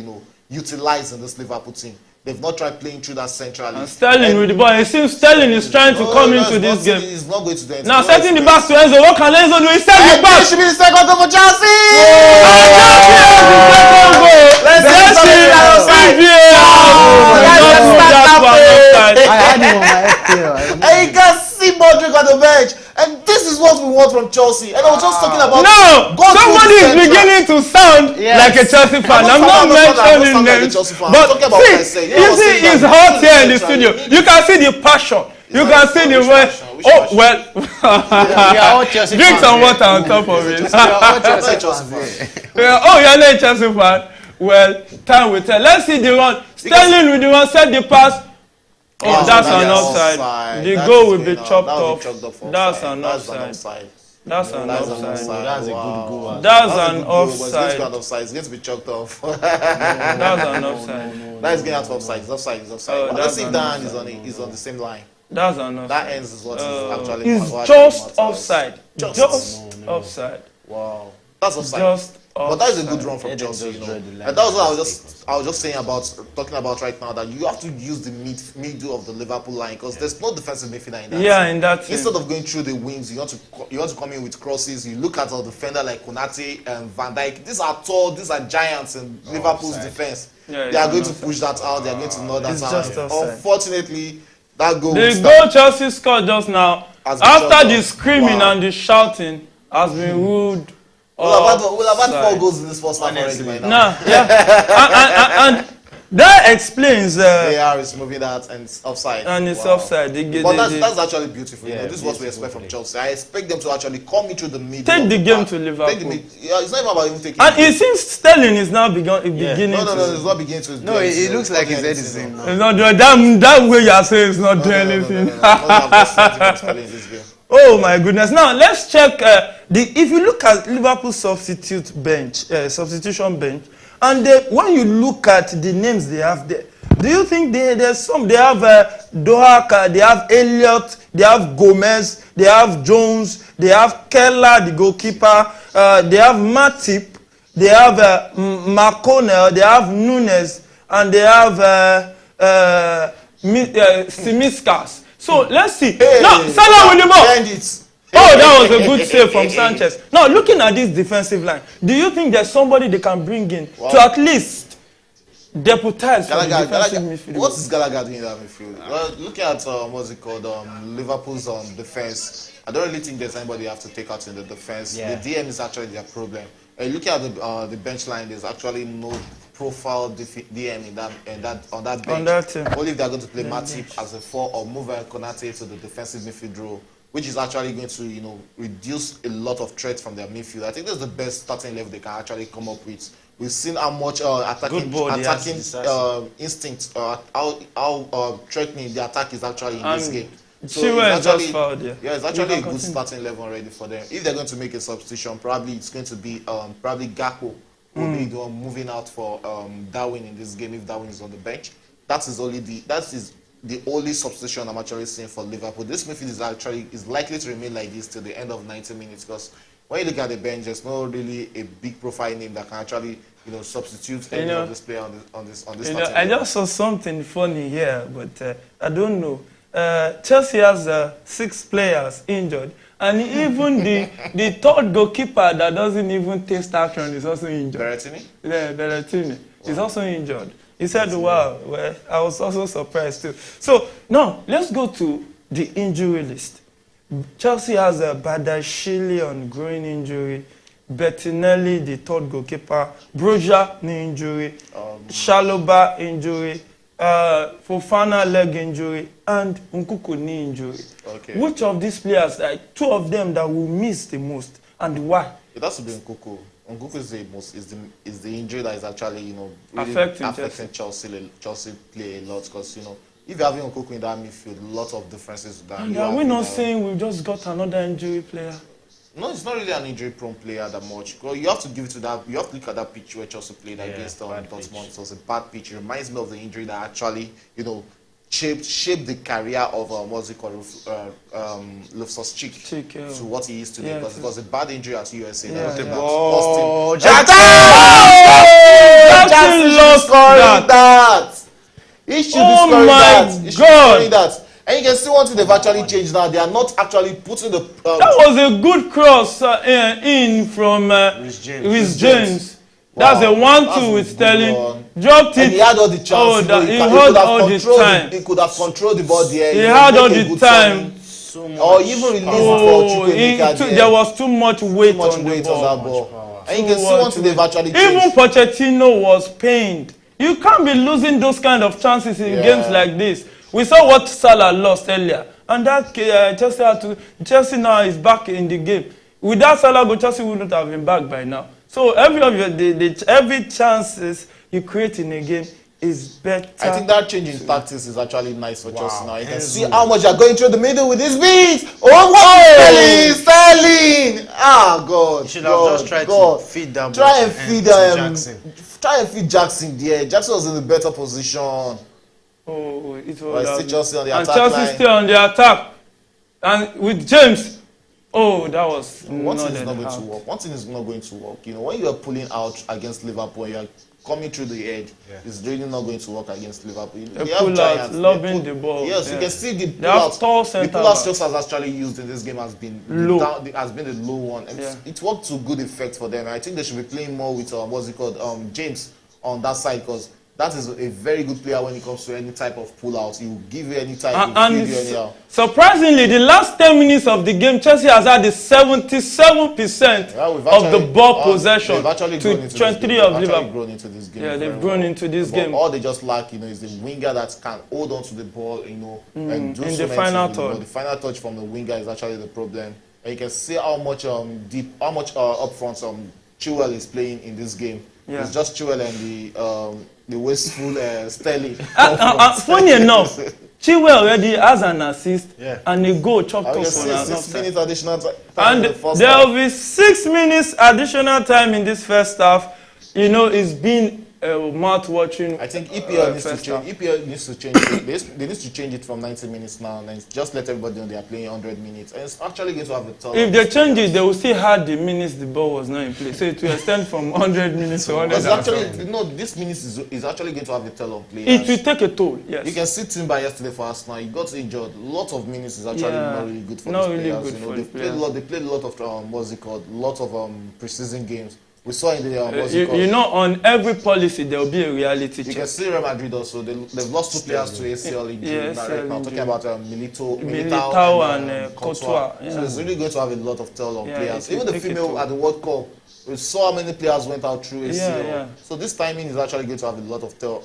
utilized in this Liverpool team. They've not tried playing through that centrally. And Sterling with the ball. It seems Sterling is trying to come into this game. He's not going to do anything. Now setting the back to Enzo. What can Enzo do? He set the back. It should be the second goal for Chelsea! And you can see Modric on the bench. And this is what we want from Chelsea. And I was just talking about... No! Somebody is beginning to sound like a Chelsea fan. I'm not mentioning names. But see, you see, it's hot here in the studio. You can see the passion. You can see the way... Oh, well... Drink some water on top of it. Oh, you're not a Chelsea fan? Well, time will tell. Let's see the one. Sterling with the one, set the pass. Oh, that's an offside. The goal will be chopped off. That's an offside. That's an offside. That's a good goal. That's an offside. It's going to be chopped off. That's an offside. That is getting out of offside. It's offside. It's offside. Let's see if that hand is on the same line. That's an offside. That ends is what is actually. It's just offside. Just offside. Wow. That's offside. Just but that is a good run from Chelsea, And that was what I was just saying talking about right now, that you have to use the middle of the Liverpool line, because there's no defensive midfielder in that. Yeah, in that. Instead of going through the wings, you want to come in with crosses. You look at a defender like Konate and Van Dijk. These are tall, these are giants in Liverpool's defense. Yeah, they are going to push that out. They are going to know that out. Unfortunately, that goal. The goal Chelsea scored just now, after the screaming and the shouting, has been ruled. We'll have had 4 goals in this first half already by now. Nah, yeah. and that explains... VAR is moving that and it's offside. And it's offside. But that's actually beautiful. This is what we expect from Chelsea. I expect them to actually come into the middle. Take the game to Liverpool. It's not even about even taking and it seems Sterling is now beginning to... No, it's not beginning to... No, it looks like his head is in. It's not doing that way you are saying it's not doing anything. Oh my goodness! Now let's check if you look at Liverpool's substitution bench, and when you look at the names they have there, do you think there's some? They have Dohaka, they have Elliott, they have Gomez, they have Jones, they have Keller, the goalkeeper, they have Matip, they have McConnell, they have Nunes, and they have Simiskas. So let's see. Now, Salah with the ball. Oh, that was a good save from Sanchez. Now, looking at this defensive line, do you think there's somebody they can bring in to at least deputize for the defensive midfield? What is Gallagher doing in that midfield? Well, looking at what's it called, Liverpool's defense, I don't really think there's anybody you have to take out in the defense. Yeah. The DM is actually their problem. Looking at the bench line, there's actually no profile DM on that bench. Only if they're going to play Matip as a 4 or move Konate to the defensive midfield role, which is actually going to reduce a lot of threats from their midfield. I think that's the best starting level they can actually come up with. We've seen how much attacking instinct, how threatening the attack is actually in this game. So it's actually a good starting level already for them. If they're going to make a substitution, probably it's going to be probably Gakpo will be the one moving out for Darwin in this game if Darwin is on the bench. That is the only substitution I'm actually seeing for Liverpool. This midfield is likely to remain like this till the end of 90 minutes, because when you look at the bench, there's not really a big profile name that can actually substitute any of this player on this starting I just saw something funny here, but I don't know. Chelsea has 6 players injured, and even the third goalkeeper that doesn't even taste action is also injured. Berrettini? Yeah, Berrettini. He's also injured. He said, wow, well, I was also surprised too. So, now, let's go to the injury list. Chelsea has a Badashili on groin injury, Bettinelli, the third goalkeeper, Broja, knee injury, Shaloba injury, Fofana leg injury and Nkuku knee injury. Okay. Which of these players, like two of them, that will miss the most, and why? It has to be Nkuku. Nkuku is the injury that is actually really affecting Chelsea. Chelsea play a lot because if you're having Nkuku in that midfield, a lot of differences. And are we not saying we've just got another injury player? No, it's not really an injury-prone player that much. Well, you have to give it to that. You have to look at that pitch where Chelsea played against Dortmund. It was a bad pitch. It reminds me of the injury that actually, shaped the career of Loftus-Cheek to what he is today. Because it was a bad injury at USA. Jackson lost that. He should be scoring that. He should be scoring that. And you can see one thing they've actually changed now. They are not actually putting the... that was a good cross in from Rhys James. Wow. That's a 1-2 with Sterling. Dropped it. And he had all the chances. He had all the time. He could have controlled the ball there. He had all the time. Or even released it for there was too much weight on the ball. And you can see one thing they've actually changed. Even Pochettino was pained. You can't be losing those kind of chances in games like this. We saw what Salah lost earlier, and that Chelsea now is back in the game. Without Salah, Chelsea wouldn't have been back by now. So every chances you create in a game is better. I think that change in tactics is actually nice for Chelsea now. You can see how much they're going through the middle with this beat. Sterling! Ah, God. You should have just tried to feed that ball. Try and feed Jackson there. Jackson was in a better position. Oh, it was Chelsea on the attack Chelsea line. Still on the attack, and with James. Oh, that was one thing is not going to work. One thing is not going to work. When you are pulling out against Liverpool, you are coming through the edge. It's really not going to work against Liverpool. They pull out, lobbing the ball. Yes, you can see the pull out Chelsea has actually used in this game has been low. Has been a low one. And it worked to good effect for them. I think they should be playing more with James on that side, because that is a very good player when it comes to any type of pull-out. He will give you any type of anyhow. Surprisingly, the last 10 minutes of the game, Chelsea has had the 77% of the ball possession to 23 of Liverpool. Grown into this game. Yeah, they've grown into this game. All they just lack, is the winger that can hold on to the ball, and do in so the final touch. The final touch from the winger is actually the problem. And you can see how much up front Chilwell is playing in this game. It's just Chilwell and the wasteful Sterling. Funny enough, Chilwell already has an assist and a goal chopped off. 6 minutes additional time. And there will be 6 minutes additional time in this first half. It's been mouth-watching. I think EPL needs to change. EPL needs to change it. They need to change it from 90 minutes now and just let everybody know they are playing 100 minutes. And it's actually going to have a tough. If they change it, they will still have the minutes the ball was not in play. So it will extend from 100 minutes to 100. This minutes is actually going to have a toll on players. It will take a toll. Yes. You can see Timber yesterday for Arsenal. He got injured. A lot of minutes is actually not really good for these players. They played a lot of a lot of preseason games. We saw in the on every policy there will be a reality check. You can see Real Madrid also. They've lost 2 players to ACL injury. Right now, talking about Militao and Courtois. So it's really going to have a lot of tell on players. Even the female at the World Cup, we saw how many players went out through ACL. So this timing is actually going to have a lot of tell.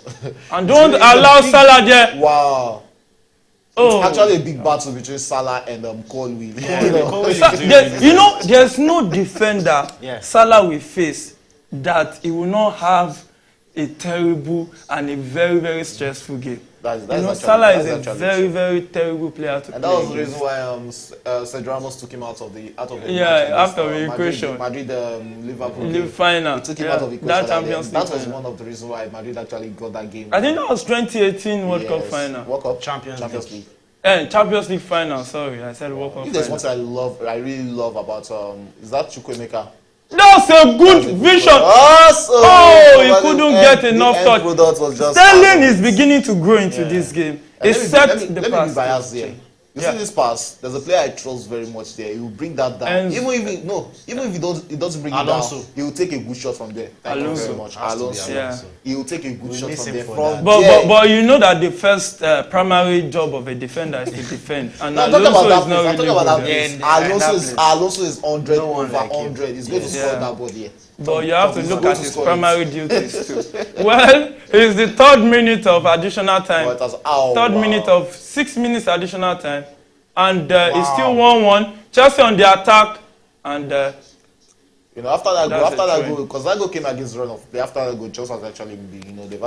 And don't allow Salah there. Wow. It's actually a big battle between Salah and Colwill. There's no defender Salah will face that he will not have a terrible and a very, very stressful game. Salah is a very, very terrible player to play. And that was the reason why Sergio Ramos took him out of the after the equation. Madrid Liverpool final. He took him out of the equation. That was one of the reasons why Madrid actually got that game. I think that was 2018 World Cup final. World Cup Champions League. Champions League final. Sorry, I said World Cup final. There's what I really love about is that Chukwuemeka. That's a good vision. He couldn't get enough touch. Sterling is beginning to grow into this game. Except the pass. Let me be biased here. You see this pass? There's a player I trust very much there. He will bring that down. Even if he doesn't bring it down, he will take a good shot from there. Thank you very much. Alonso. He will take a good shot from there. But you know that the first primary job of a defender is to defend. And Alonso is not really good. Alonso is 100 over 100. He's going to score that ball here. But you have to look at his primary duties too. Well, it's the 3rd minute of additional time. Third minute of 6 minutes additional time. And it's still 1-1. Chelsea on the attack. And after that goal, because that goal came against run of play. After that goal, Chelsea was actually big. They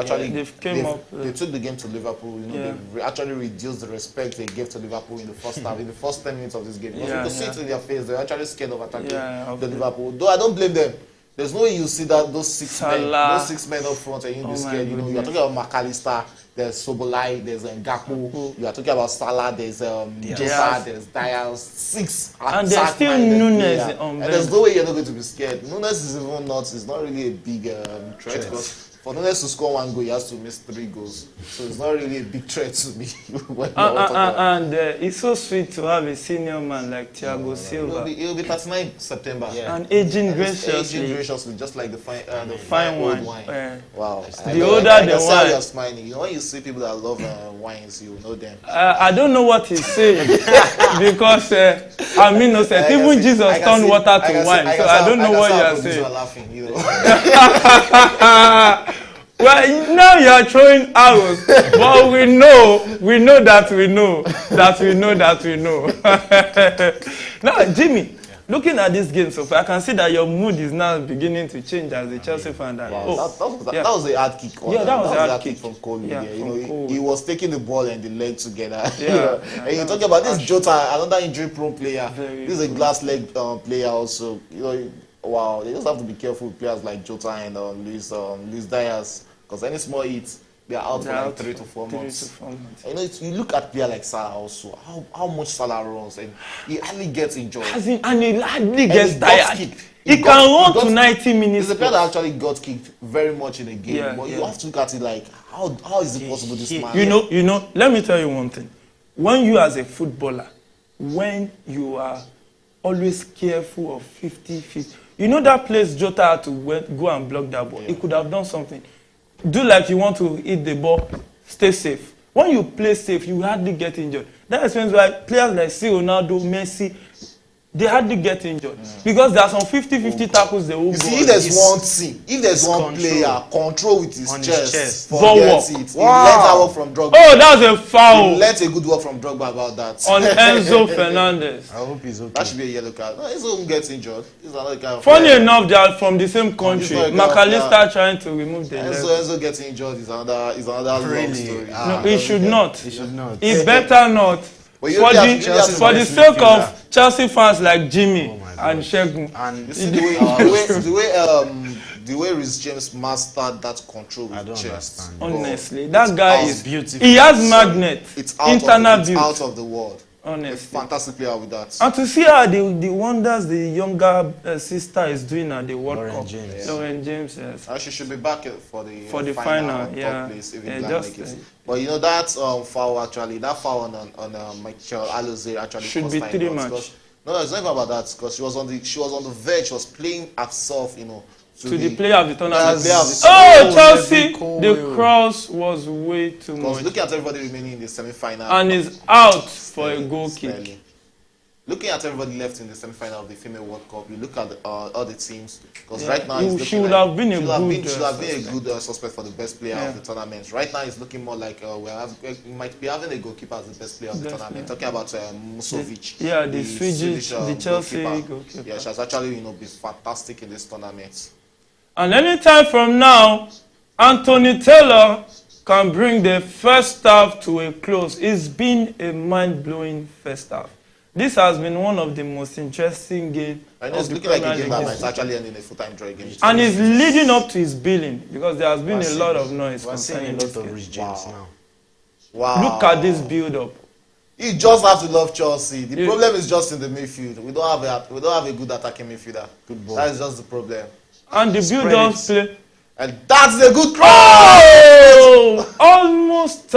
took the game to Liverpool. They actually reduced the respect they gave to Liverpool in the first half, in the first 10 minutes of this game. You could see it in their face. They're actually scared of attacking the Liverpool. Though I don't blame them. There's no way you see that those six men up front and you'll be scared. You're talking about McAllister, there's Sobolai, there's Ngakpo, you are talking about Salah, there's Jota, there's Diaz, 6. And there's still Nunes. And there's no way you're not going to be scared. Nunes is even not, it's not really a big threat. Because for Nunes to score 1 goal, he has to miss 3 goals. So it's not really a big threat to me. And it's so sweet to have a senior man like Thiago Silva. He'll be 39 September. And aging graciously. Just like the fine wine. Wow. The older the wine. You're smiling. When you see people that love wines, you know them. I don't know what he's saying because I'm innocent. Even Jesus turned water to wine. So I don't know what you're saying. Laughing, Well, now you are throwing arrows, but we know that we know. Now, Jimmy, looking at this game so far, I can see that your mood is now beginning to change as a Chelsea fan. That was a hard kick. That was a hard kick from Cole. He was taking the ball and the leg together. And you're talking about this Jota, another injury-prone player. This is a glass leg player also. Wow, they just have to be careful with players like Jota and Luis Diaz, because any small hits, they are out for like 3 to 4 months. You look at players like Salah also, how much Salah runs, and he hardly gets injured. And he hardly gets tired. He can run to 90 minutes. He's a player that actually got kicked very much in a game, but you have to look at it like, how is it possible this man? Let me tell you one thing. When you as a footballer, when you are always careful of 50-50, that place Jota had to go and block that ball. He could have done something. Do like you want to hit the ball, stay safe. When you play safe, you hardly get injured. That explains why players like Ronaldo, Messi, they hardly get injured. Because there are some 50-50 tackles they will go. If there's one team, if there's one player, control with his chest. Forget it. He let that work from Drogba. Oh, that's a foul. He let a good work from Drogba about that. On Enzo Fernandez. I hope he's okay. That should be a yellow card. No, Enzo won't get injured. He's another kind of Funny enough, they are from the same country. McAllister trying to remove the leg. Enzo getting injured is another long story. No, he should not. He should not. He better not. For the sake of Chelsea fans like Jimmy and Shegun. And you see the way Reece James mastered that control with chest. Honestly, that guy is beautiful. He has magnet. It's internal build. Out of the world. Honestly. A fantastic player with that. And to see how the wonders the younger sister is doing at the World Cup. Lauren James, yes. And she should be back for the final. Top place if But that foul actually, that foul on Michael Alozie actually should be 3 matches. No, it's not even about that, because she was on the verge. She was playing herself, to the player of the tournament. Chelsea! The cross was way too much. Because looking at everybody remaining in the semi-final. And is out for a goal kick. Looking at everybody left in the semi-final of the Female World Cup, you look at all the teams. Because right now, she would have been a good suspect for the best player of the tournament. Right now, it's looking more like we might be having a goalkeeper as the best player of the tournament. Talking about Musovic. Yeah, the Swedish, the Chelsea goalkeeper. Yeah, she has actually been fantastic in this tournament. And anytime from now, Anthony Taylor can bring the first half to a close. It's been a mind-blowing first half. This has been one of the most interesting games. And it's looking like a game that might actually end in a full-time draw game. And it's leading up to his billing, because there has been a lot of noise. We're seeing a lot of Reece James now. Wow. Look at this build-up. You just have to love Chelsea. The problem is just in the midfield. We don't have a good attacking midfielder. That is just the problem. And the build-up play. And that's the good cross! Oh! Almost.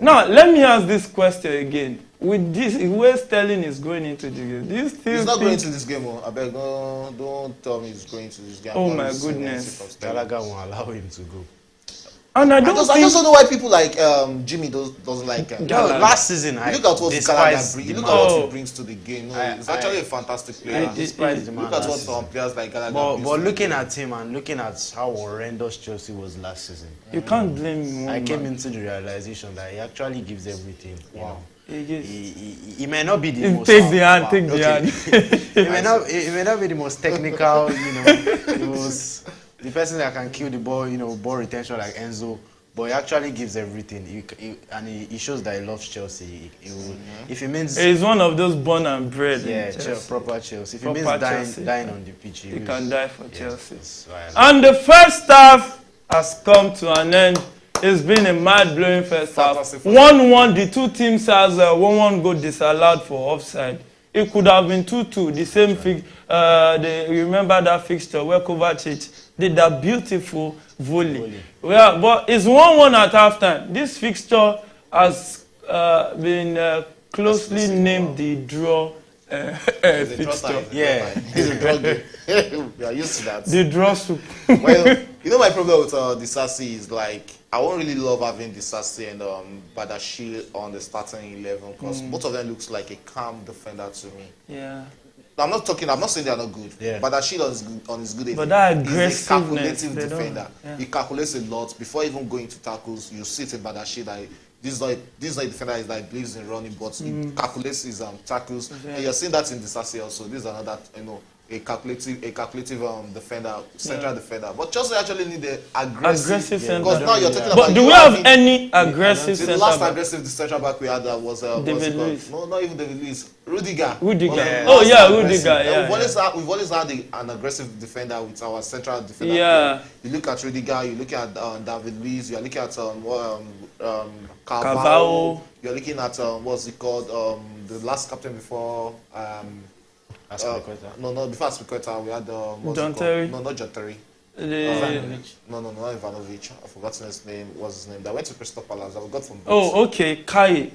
Now, let me ask this question again. With this, where Sterling is going into the game, do you still He's not going to this game. I beg, don't tell me he's going to this game. Oh my goodness. Gallagher won't allow him to go. And I just don't know why people like Jimmy doesn't like him. Last season, you look at what he brings to the game. He's actually a fantastic player. Look at what some players like Gallagher. But looking at him and looking at how horrendous Chelsea was last season, you can't blame him. I came into the realization that he actually gives everything. Wow. He may not be the most. Take the hand. He may not be the most technical. The person that can kill the ball, ball retention like Enzo, but he actually gives everything. He shows that he loves Chelsea. If he means he's one of those born and bred. Yeah, proper Chelsea. If he means dying on the pitch, he can die for Chelsea. And the first half has come to an end. It's been a mad-blowing first half. 1-1, the two teams has 1-1 goal disallowed for offside. It could have been 2-2, the same thing. Remember that fixture where Kovacic did that beautiful volley. Yeah, but it's 1-1 at halftime. This fixture has been closely named the draw fixture. Yeah, it's a draw game. We are used to that. The draw soup. Well, my problem with Disasi is like, I won't really love having Disasi and Badashi on the starting 11 because both of them looks like a calm defender to me. Yeah. I'm not saying they're not good. Yeah. Badashi on his good. But that aggressiveness, he's a calculative defender. Yeah. He calculates a lot. Before even going to tackles, you see it in Badashi that this is not a defender that believes in running, but he calculates his tackles. Yeah. And you're seeing that in Disasi also. This is another, a calculative defender, central defender. But Chelsea actually need the aggressive center. Because now you're talking about. But do we have any aggressive centre back? The last aggressive central back we had was David Luiz. No, not even David Luiz. Rudiger. Rudiger. We've always had an aggressive defender with our central defender. Yeah. You look at Rudiger. You look at David Luiz. You are looking at Carvalho. You're looking at what's it called? The last captain before. Before Aspilicueta, we had John Terry. No, not John Terry. Ivanovic. No, not Ivanovic. I've forgotten his name. What's his name? That went to Crystal Palace. That we got from. Okay, Kai.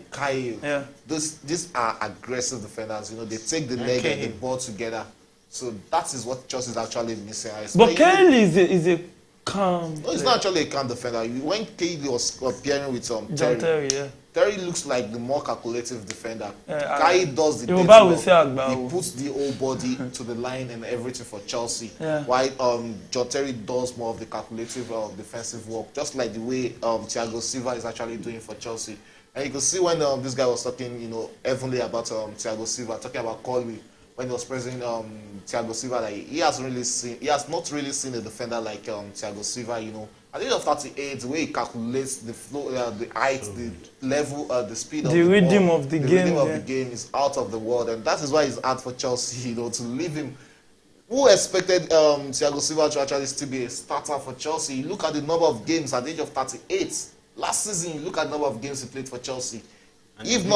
Yeah. These are aggressive defenders. They take the leg and the ball together. So that is what Chelsea is actually missing. But Kelly is a calm. No, he's not actually a calm defender. When Kelly was pairing with Terry, Terry looks like the more calculative defender. Kai does the he puts the whole body to the line and everything for Chelsea. While John Terry does more of the calculative defensive work, just like the way Thiago Silva is actually doing for Chelsea. And you can see when this guy was talking, heavily about Thiago Silva, talking about Colby, when he was praising Thiago Silva, that he has not really seen a defender like Thiago Silva, At the age of 38, the way he calculates the flow, the height, the level, the speed of the rhythm ball, of the rhythm of the game is out of the world, and that is why it's hard for Chelsea, to leave him. Who expected Thiago Silva to actually still be a starter for Chelsea? You look at the number of games at the age of 38. Last season, you look at the number of games he played for Chelsea. And if he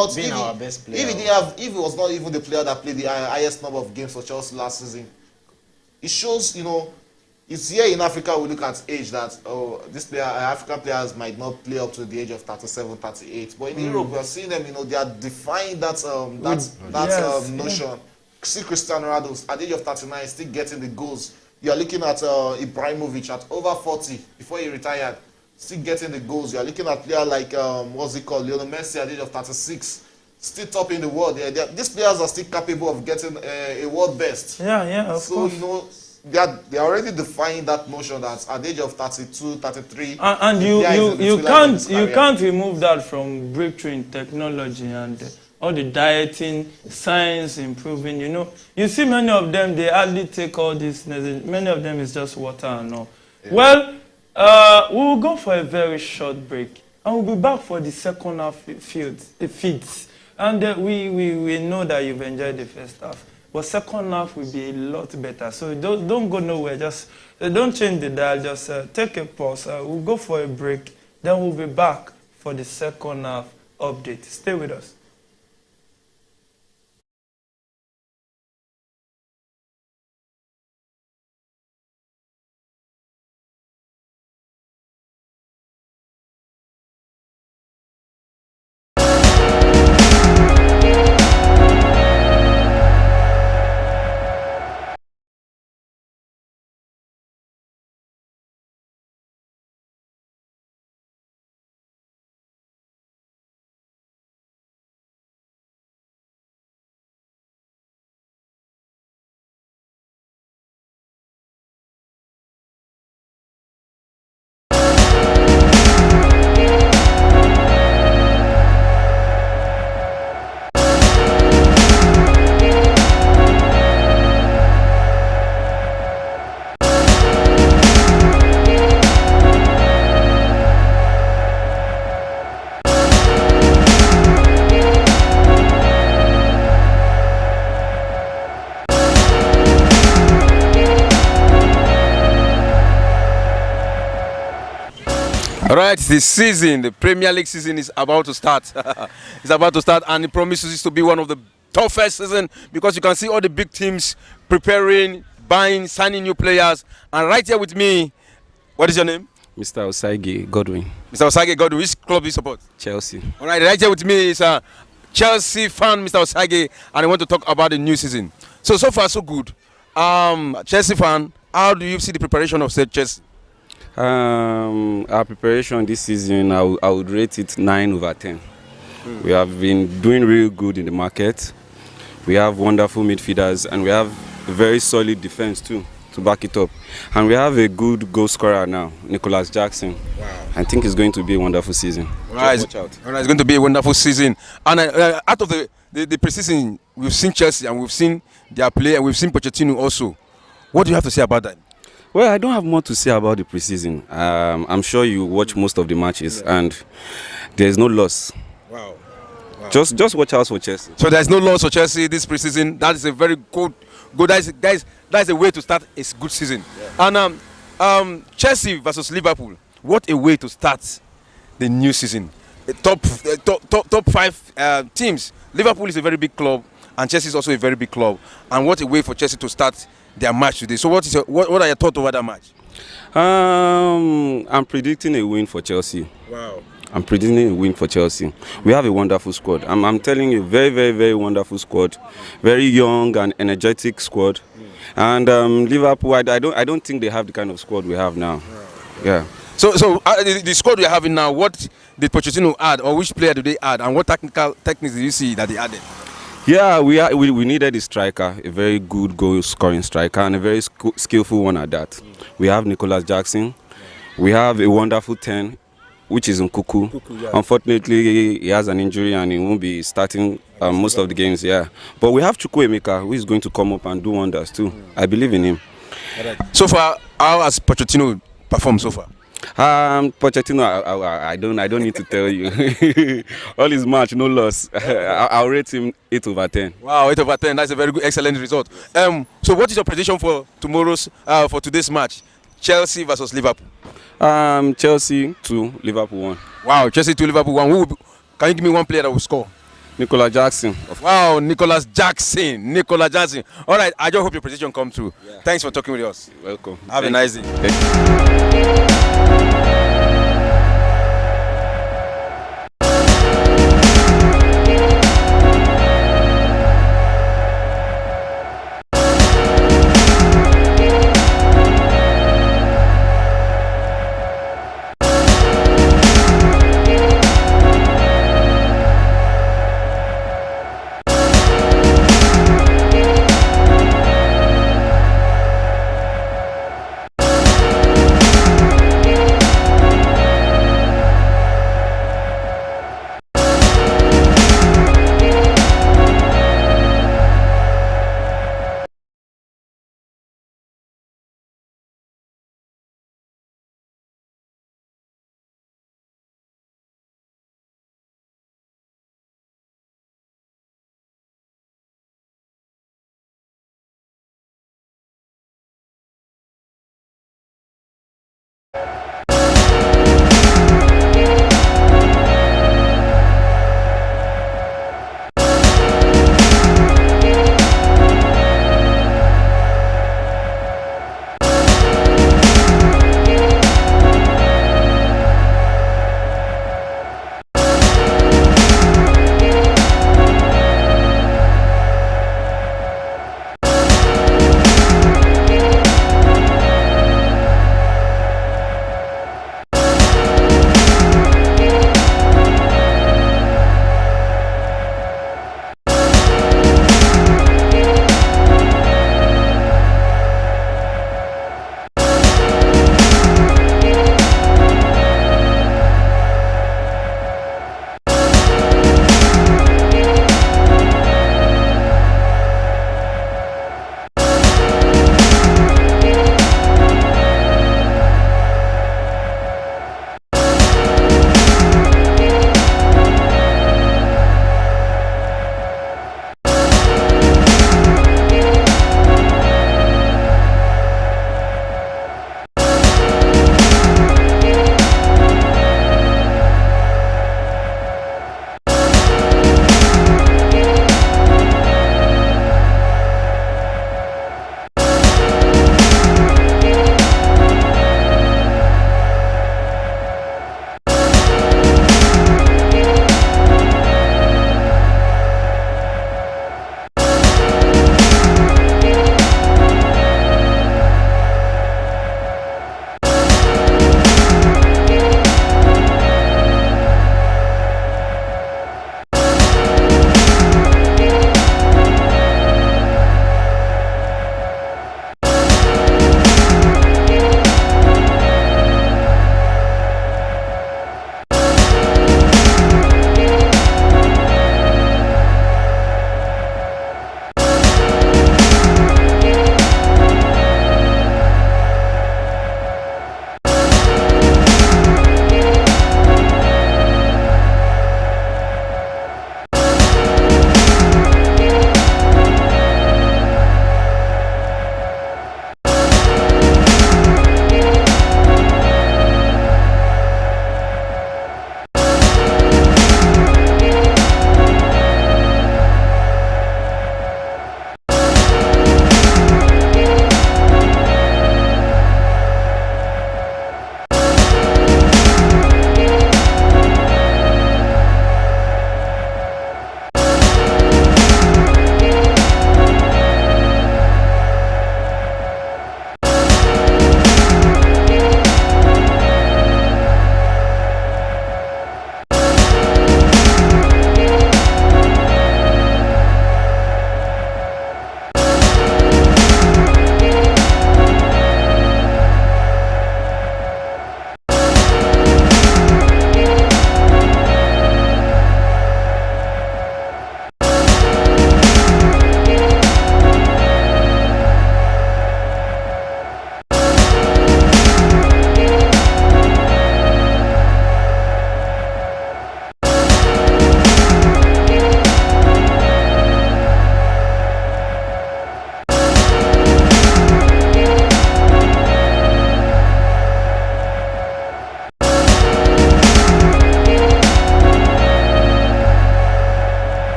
was not even the player that played the highest number of games for Chelsea last season, it shows, it's here in Africa we look at age that, African players might not play up to the age of 37, 38. But in Europe, we are seeing them, they are defying that notion. See Cristiano Ronaldo at the age of 39 still getting the goals. You are looking at Ibrahimovic at over 40 before he retired, still getting the goals. You are looking at players like, Lionel Messi at the age of 36. Still top in the world. These players are still capable of getting a world best. Of course. They are already defining that notion that at the age of 32, 33, and you can't remove that from breakthrough in technology and all the dieting, science improving. You see many of them, they hardly take all this. Many of them is just water and all. Yeah. Well, we will go for a very short break, and we'll be back for the second half feeds. And we know that you've enjoyed the first half. But second half will be a lot better. So don't go nowhere. Just don't change the dial. Just take a pause. We'll go for a break. Then we'll be back for the second half update. Stay with us. All right, the Premier League season is about to start. It's about to start, and it promises to be one of the toughest season because you can see all the big teams preparing, buying, signing new players. And right here with me, what is your name? Mr. Osage Godwin. Mr. Osage Godwin, which club do you support? Chelsea. All right here with me is a Chelsea fan, Mr. Osage, and I want to talk about the new season. So far, so good. Chelsea fan, how do you see the preparation of said Chelsea? Our preparation this season, I would rate it 9/10. We have been doing real good in the market. We have wonderful midfielders and we have a very solid defense too to back it up. And we have a good goal scorer now, Nicholas Jackson. Wow. I think it's going to be a wonderful season. Right. Watch out. All right, it's going to be a wonderful season. And out of the preseason, we've seen Chelsea and we've seen their play and we've seen Pochettino also. What do you have to say about that? Well, I don't have more to say about the preseason. I'm sure you watch most of the matches and there's no loss. Wow. Just watch out for Chelsea. So there's no loss for Chelsea this preseason. That is a very good. That's a way to start a good season. Yeah. And Chelsea versus Liverpool. What a way to start the new season. Top 5 teams. Liverpool is a very big club, and Chelsea is also a very big club. And what a way for Chelsea to start their match today. So what are your thoughts over that match? I'm predicting a win for Chelsea. Wow. I'm predicting a win for Chelsea. We have a wonderful squad. I'm telling you, very, very, very wonderful squad. Very young and energetic squad. And Liverpool, I don't think they have the kind of squad we have now. Yeah. So the squad we are having now, what did Pochettino add, or which player do they add, and what techniques do you see that they added? Yeah, we needed a striker, a very good goal-scoring striker, and a very skillful one at that. We have Nicholas Jackson. We have a wonderful 10, which is Nkuku. Yeah. Unfortunately, he has an injury and he won't be starting most of the games. Yeah, but we have Chukwuemeka, who is going to come up and do wonders too. I believe in him. Right. So far, how has Pochettino performed so far? Pochettino, I don't need to tell you. All his match, no loss. I'll rate him 8/10. Wow, 8/10. That's a very good, excellent result. So what is your prediction for today's match? Chelsea versus Liverpool. Chelsea 2, Liverpool 1. Wow, Chelsea 2, Liverpool 1. Can you give me one player that will score? Nicholas Jackson. Wow, Nicholas Jackson. All right, I just hope your prediction comes through. Yeah. Thanks for talking with us. You're welcome. Have a nice day.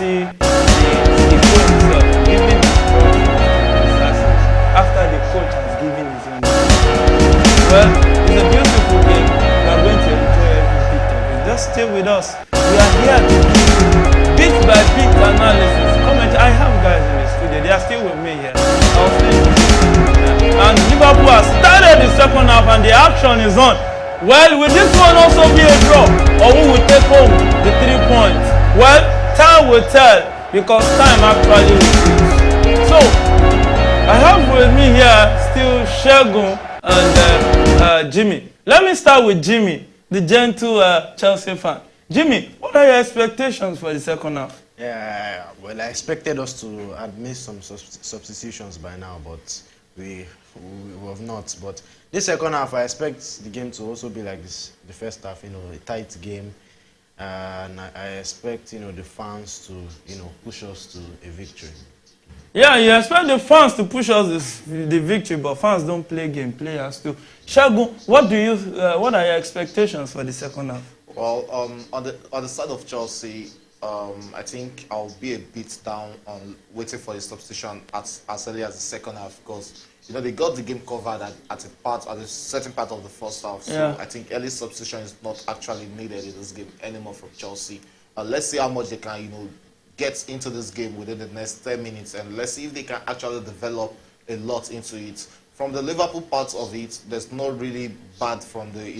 see the coach himself giving his after the coach has given his own. Well, it's a beautiful game. We are going to enjoy every bit of it. Just stay with us. We are here to give you bit by bit analysis. Comment. I have guys in the studio. They are still with me here. I'll stay with you. And Liverpool has started the second half and the action is on. Well, will this one also be a draw? Or who will take home the 3 points? Well, time will tell because time actually will choose. So, I have with me here still Shegun and Jimmy. Let me start with Jimmy, the gentle Chelsea fan. Jimmy, what are your expectations for the second half? Yeah, well, I expected us to have made some substitutions by now, but we have not. But this second half, I expect the game to also be like this. The first half, a tight game, and I expect, the fans to, push us to a victory. Yeah, you expect the fans to push us the victory, but fans don't play game, players do. Shagun, what are your expectations for the second half? Well, on the side of Chelsea, I think I'll be a bit down on waiting for the substitution as early as the second half because they got the game covered at a certain part of the first half. So yeah. I think early substitution is not actually needed in this game anymore from Chelsea. Let's see how much they can get into this game within the next 10 minutes, and let's see if they can actually develop a lot into it. From the Liverpool part of it, there's not really bad from the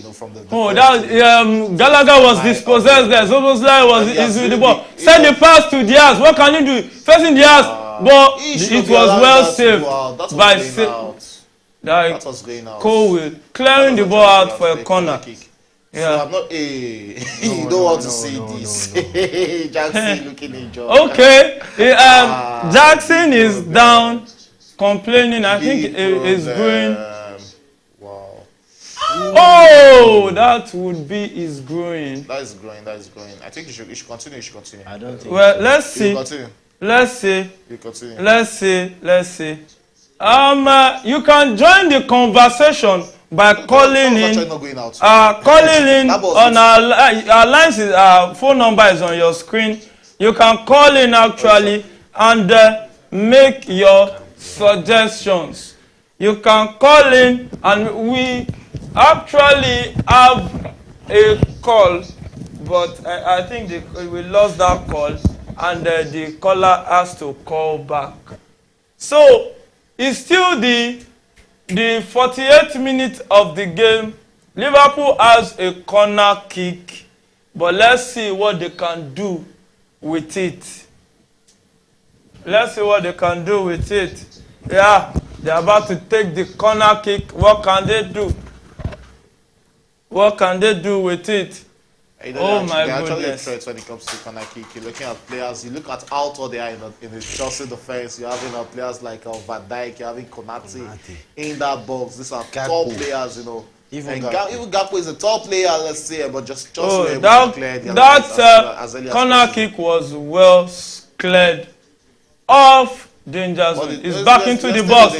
Oh, that Gallagher was dispossessed there. Soboslai is with the ball. Send the pass to Diaz. What can he do? Facing Diaz, but it was well saved by that was going out. Cole clearing the ball out for a corner. Yeah. So I'm not you don't want to see this. Jackson looking injured. Okay. Jackson is down, complaining. I think it's going. Wow. Oh, that would be his growing. That is growing. I think you should continue. I don't think. Well, let's see. Let's see. You continue. Let's see. You can join the conversation by calling in on our lines. Our phone number is on your screen. You can call in actually and make your suggestions. You can call in, and we actually have a call, but I think we lost that call, and the caller has to call back. So it's still the 48th minute of the game. Liverpool has a corner kick, but let's see what they can do with it. Yeah, they're about to take the corner kick. What can they do? What can they do with it? Oh my goodness. They're actually a threat when it comes to corner kick. You're looking at players, you look at how tall they are in the Chelsea defense. You're having players like Van Dijk, you're having Konate in that box. These are tall players, Even Gakpo is a tall player, let's say, but just Chelsea that corner kick was well cleared off danger zone. It's back into the box.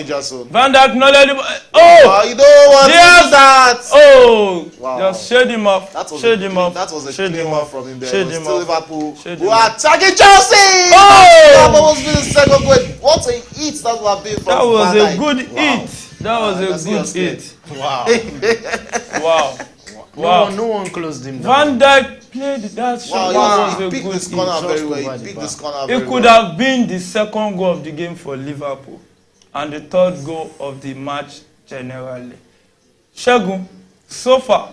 Van Dijk not let him. You don't want to do that. Oh, wow. Just shade him off. That was a clean one from him there. Still Liverpool who are attacking Chelsea. That almost been the second goal. What a hit that would have been from That was Van Dijk. A good hit. That was a good hit. Wow. Wow. No one closed him Van down. Dijk played that shot. Was a good hit. It could have been the second goal of the game for Liverpool and the third goal of the match generally. Shegun, so far,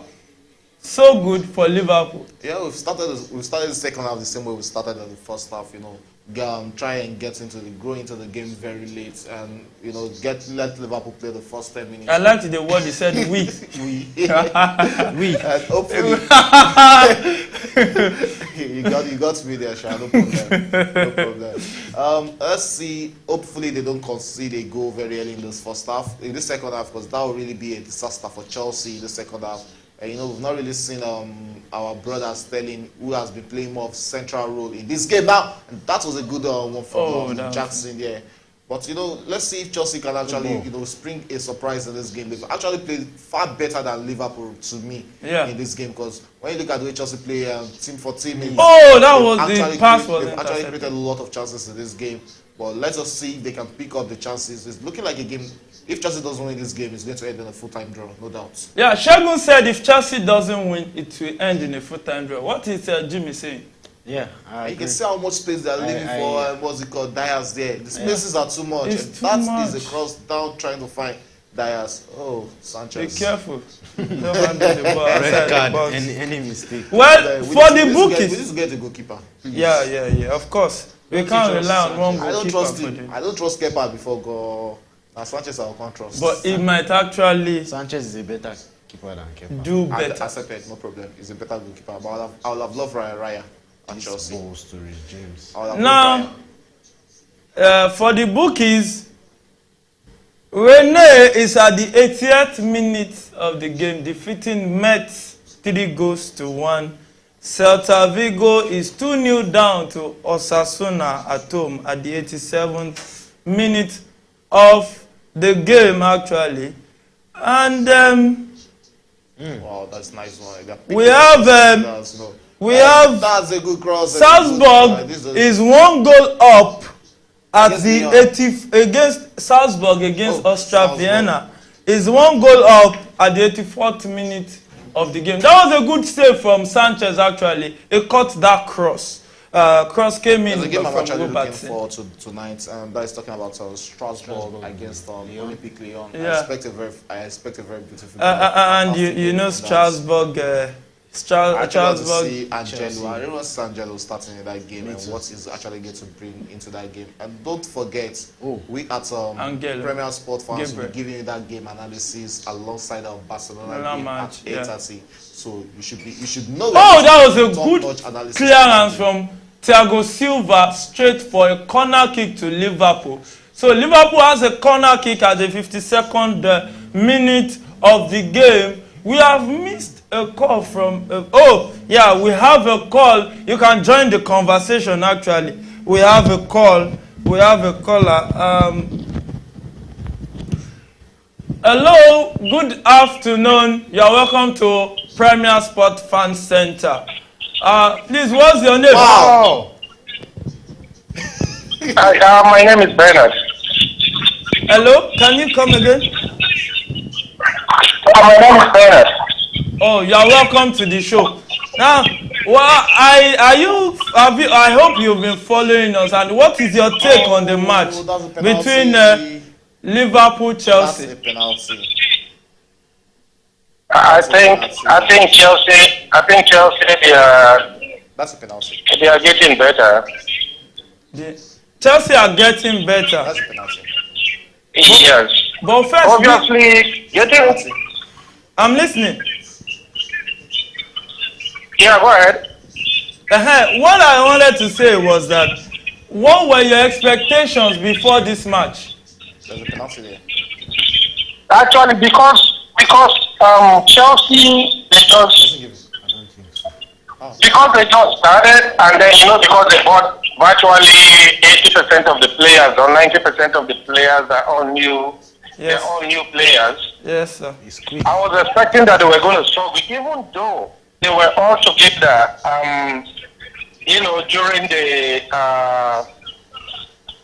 so good for Liverpool. Yeah, we've started the second half the same way we started in the first half. Try and grow into the game very late, and let Liverpool play the first 10 minutes. I liked the word he said. We. And hopefully, you got me there, Sha. No problem. Let's see. Hopefully, they don't concede a goal very early in this first half. In the second half, because that will really be a disaster for Chelsea in the second half. We've not really seen our brother Sterling, who has been playing more of central role in this game now. And that was a good one from Jackson there. But let's see if Chelsea can actually spring a surprise in this game. They've actually played far better than Liverpool to me in this game, because when you look at the way Chelsea play team for team, that was the pass. They've actually created a lot of chances in this game. But let us see if they can pick up the chances. It's looking like a game. If Chelsea doesn't win this game, it's going to end in a full-time draw, no doubt. Yeah, Shagun said if Chelsea doesn't win, it will end in a full-time draw. What is Jimmy saying? Yeah, you can see how much space they're leaving for what's it called, Dias there. The spaces are too much. That is a cross down trying to find Dias. Oh, Sanchez. Be careful. Don't handle the ball outside the box. Any mistake. Well, for the bookies. We need to get a goalkeeper. Please. Yeah, of course. We can't rely on one goalkeeper. I don't trust him. I don't trust Kepa before go. Now Sanchez I can't trust. But he might actually. Sanchez is a better keeper than Kepa. Do better. Accepted, no problem. He's a better goalkeeper. But I would have loved Raya. Chelsea. Balls to reach James. Now, for the bookies, Rene is at the 80th minute of the game, defeating Metz 3-1. Celta Vigo is 2-0 down to Osasuna at home at the 87th minute of the game, actually. And wow, that's nice one. we have that's a good cross. Salzburg is 1 goal up at the 80th against Salzburg against Austria Vienna. Is 1 goal up at the 84th minute of the game. That was a good save from Sanchez, actually. He caught that cross. Cross came in. There's a game I'm actually looking forward to tonight. That is talking about Strasbourg against Olympique Lyon. Yeah. I expect a very beautiful game. And you know Strasbourg. I want to see Angelo. I really want to see Angelo starting in that game and what he's actually going to bring into that game. And don't forget, we at Premier Sport fans will be giving you that game analysis alongside our Barcelona game at 8:30. So you should know. That was a good clearance from Thiago Silva straight for a corner kick to Liverpool. So Liverpool has a corner kick at the 52nd minute of the game. We have missed a call from we have a call. You can join the conversation. Actually, we have a call. We have a caller. Hello, good afternoon. You are welcome to Premier Sport Fan Center. Please, what's your name? Wow. My name is Bernard. Hello, can you come again? My name is Bernard. Oh, you are welcome to the show. Now, I hope you've been following us. And what is your take on the match between Liverpool Chelsea? That's a penalty. I think Chelsea. That's a penalty. They are getting better. Chelsea are getting better. That's a penalty. Yes. But first, obviously, getting. I'm listening. Yeah, go ahead. What I wanted to say was that, what were your expectations before this match? There's a penalty there. Actually, because Chelsea, because they just started, and then because they bought virtually 80% of the players or 90% of the players are all new. They're all new players. Yes, sir. I was expecting that they were going to struggle, even though they were all together, during the,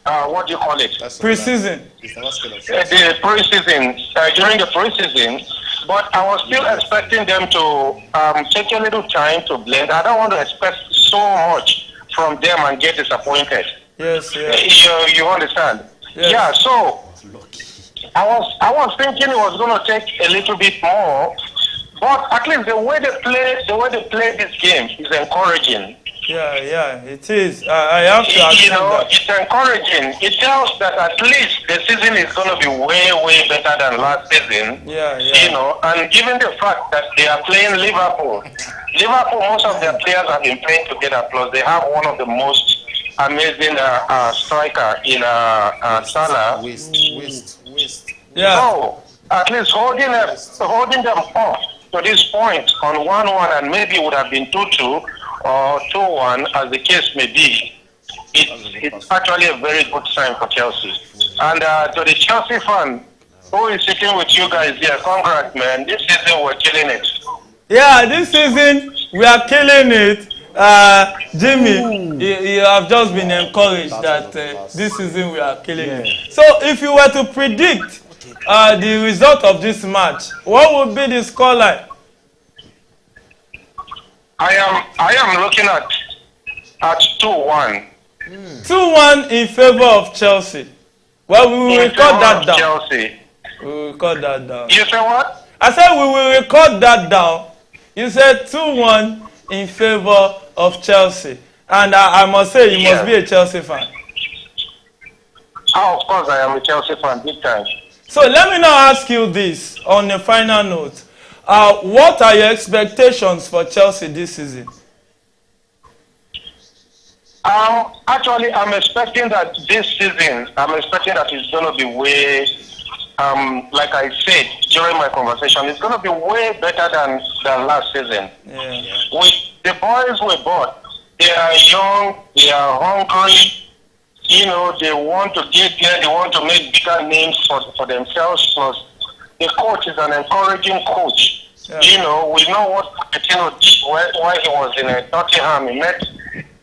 what do you call it? Pre-season. The pre-season, during the pre-season. But I was still expecting them to take a little time to blend. I don't want to expect so much from them and get disappointed. Yes, You understand? Yes. Yeah, so I was thinking it was going to take a little bit more. But at least the way they play this game is encouraging. Yeah, it is. I have to accept that. It's encouraging. It tells that at least the season is going to be way better than last season. Yeah. And given the fact that they are playing Liverpool, most of their players have been playing together. Plus, they have one of the most amazing striker in Salah. Waste. Yeah. So at least holding them off to this point on 1-1, and maybe would have been 2-2 or 2-1, as the case may be, it's actually a very good sign for Chelsea. And to the Chelsea fan who is sitting with you guys here, congrats, man. This season we're killing it. Yeah, this season we are killing it. Jimmy, you have just been encouraged that this season we are killing it. So if you were to predict the result of this match, what would be the scoreline? I am looking at 2-1. 2-1 in favor of Chelsea. Well, we will record that down. Chelsea. We will record that down. You say what? I said we will record that down. You said 2-1 in favor of Chelsea. And I must say, you must be a Chelsea fan. Oh, of course, I am a Chelsea fan, big time. So let me now ask you this on a final note. What are your expectations for Chelsea this season? Actually, I'm expecting that this season, it's going to be way, like I said during my conversation, it's going to be way better than last season. Yeah. With the boys we bought, they are young, they are hungry, you know, they want to get there, they want to make bigger names for themselves, plus the coach is an encouraging coach. Yeah. You know, we know what Pochettino did while he was in Tottenham. He met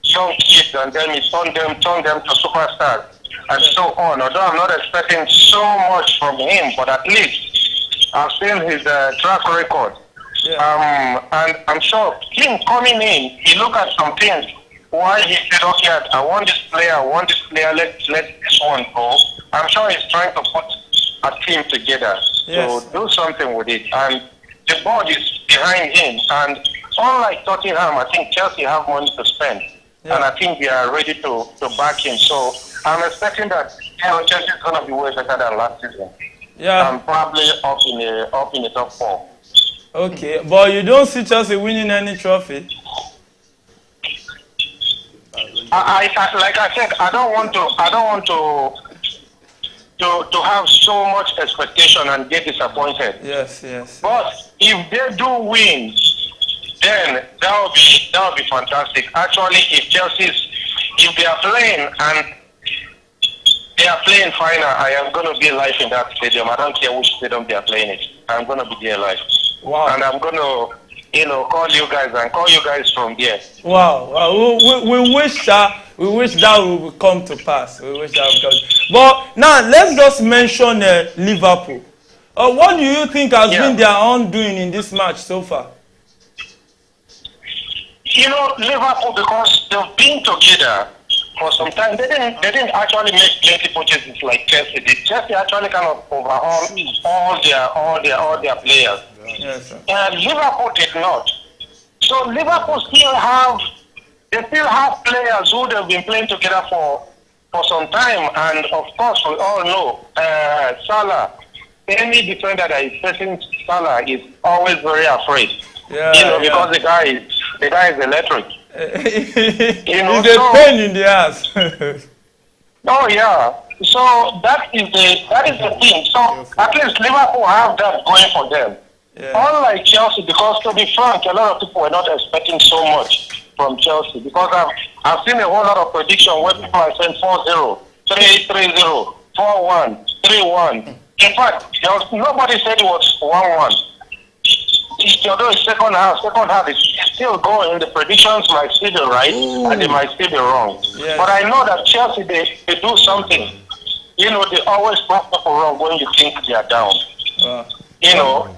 young kids and then he turned them to superstars and so on. Although I'm not expecting so much from him, but at least I've seen his track record. Yeah. And I'm sure him coming in, he looked at some things. Why he said, okay, I want this player, let this one go. I'm sure he's trying to put a team together. Yes. So do something with it. And the board is behind him. And unlike Tottenham, I think Chelsea have money to spend. Yeah. And I think they are ready to back him. So I'm expecting that Chelsea is going to be way better than last season. Yeah. And probably up in the top 4. Okay, but you don't see Chelsea winning any trophy? Like I said, I don't want to have so much expectation and get disappointed. Yes. But if they do win, then that would be fantastic. Actually, if they are playing and they are playing final, I am going to be live in that stadium. I don't care which stadium they are playing it. I'm going to be there live. Wow. And I'm going to, call you guys from there. Wow. We wish that will come to pass. We wish that will come. But now let's just mention Liverpool. What do you think has been their undoing in this match so far? Liverpool, because they've been together for some time, they didn't actually make plenty purchases like Chelsea did. Chelsea actually kind of overhauled all their players. Yes, sir. Liverpool did not. So Liverpool still have players who they've been playing together for some time, and of course we all know Salah. Any defender that is facing Salah is always very afraid. Because the guy is electric. He's a pain in the ass. Oh yeah. So that is the thing. So at least Liverpool have that going for them. Yeah. Unlike Chelsea, because to be frank, a lot of people were not expecting so much from Chelsea, because I've seen a whole lot of prediction where people are saying 4-0, 3-0, 4-1, 3-1. In fact, nobody said it was 1-1. Although it's second half is still going. The predictions might still be right, and they might still be wrong. Yeah. But I know that Chelsea, they do something. They always prove people wrong when you think they are down.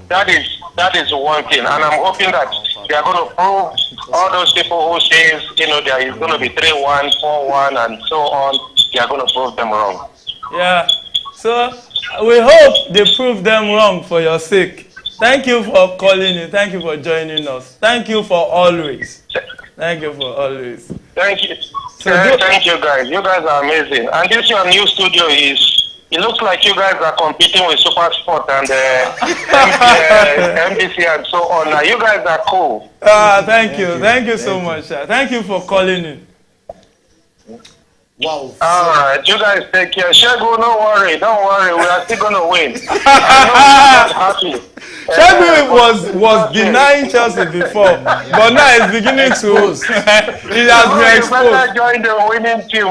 That is one thing, and I'm hoping that they are going to prove all those people who says there is going to be 3-1, 4-1, and so on. They are going to prove them wrong. Yeah. So we hope they prove them wrong for your sake. Thank you for calling in. Thank you for joining us. Thank you for always. Thank you for always. Thank you. Thank you guys. You guys are amazing. And this your new studio it looks like you guys are competing with Super Sport and NBC and so on. Now, you guys are cool. Thank you. Thank you so much. Thank you for calling in. Wow. All right, you guys take care. Shegu, don't worry. We are still gonna win. Happy. Shegu was denying Chelsea before, but now it's beginning to. It has been exposed. You better join the winning team.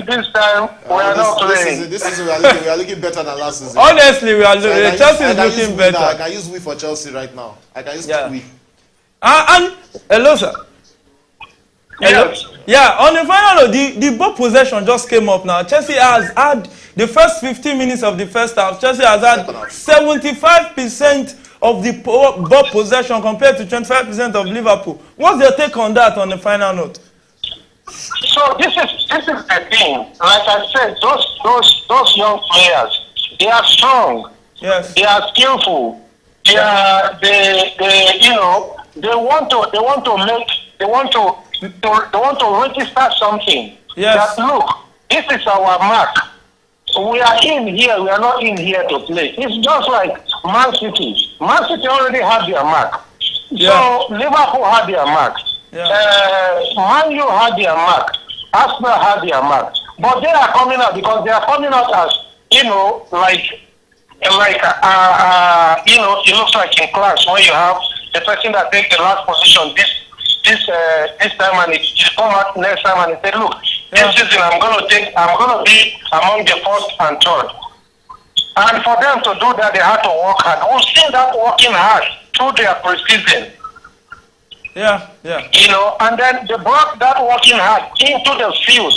This time we are not playing. This season we are looking better than last season. Honestly, we are. Chelsea is looking better. I can use we for Chelsea right now. I can use we. And hello, sir. Hello? Yes. Yeah, on the final, the ball possession just came up now. Chelsea has had the first 15 minutes of the first half. Chelsea has had 75% of the ball possession compared to 25% of Liverpool. What's your take on that on the final note? So this is the thing. Like I said, those young players, they are strong. Yes. They are skillful. They want to register something. Yes. That look, this is our mark. We are in here. We are not in here to play. It's just like Man City. Man City already had their mark. Yeah. So Liverpool had their mark. Yeah. Man U had their mark. Arsenal had their mark. But they are coming out because they are coming out as it looks like in class when you have the person that takes the last position this time and it come out next time and it say, look, this season I'm gonna be among the first and third. And for them to do that, they had to work hard. We've seen that working hard through their preseason. Yeah. And then they brought that working hard into the field.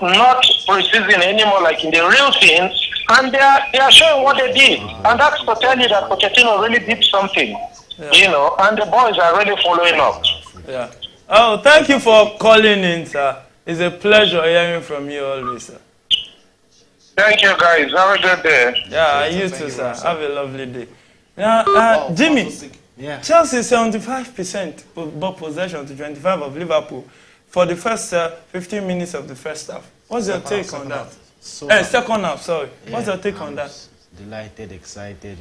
Not preseason anymore, like in the real thing. And they are showing what they did. And that's to tell you that Pochettino really did something. Yeah. And the boys are really following up. Yeah. Oh, thank you for calling in, sir. It's a pleasure hearing from you always, sir. Thank you, guys. Have a good day. Yeah, you too, sir. Have a lovely day. Now, Jimmy, Chelsea 75% ball possession to 25% of Liverpool for the first 15 minutes of the first half. What's your take on that? Second half, sorry. Yeah, what's your take on that? Delighted, excited,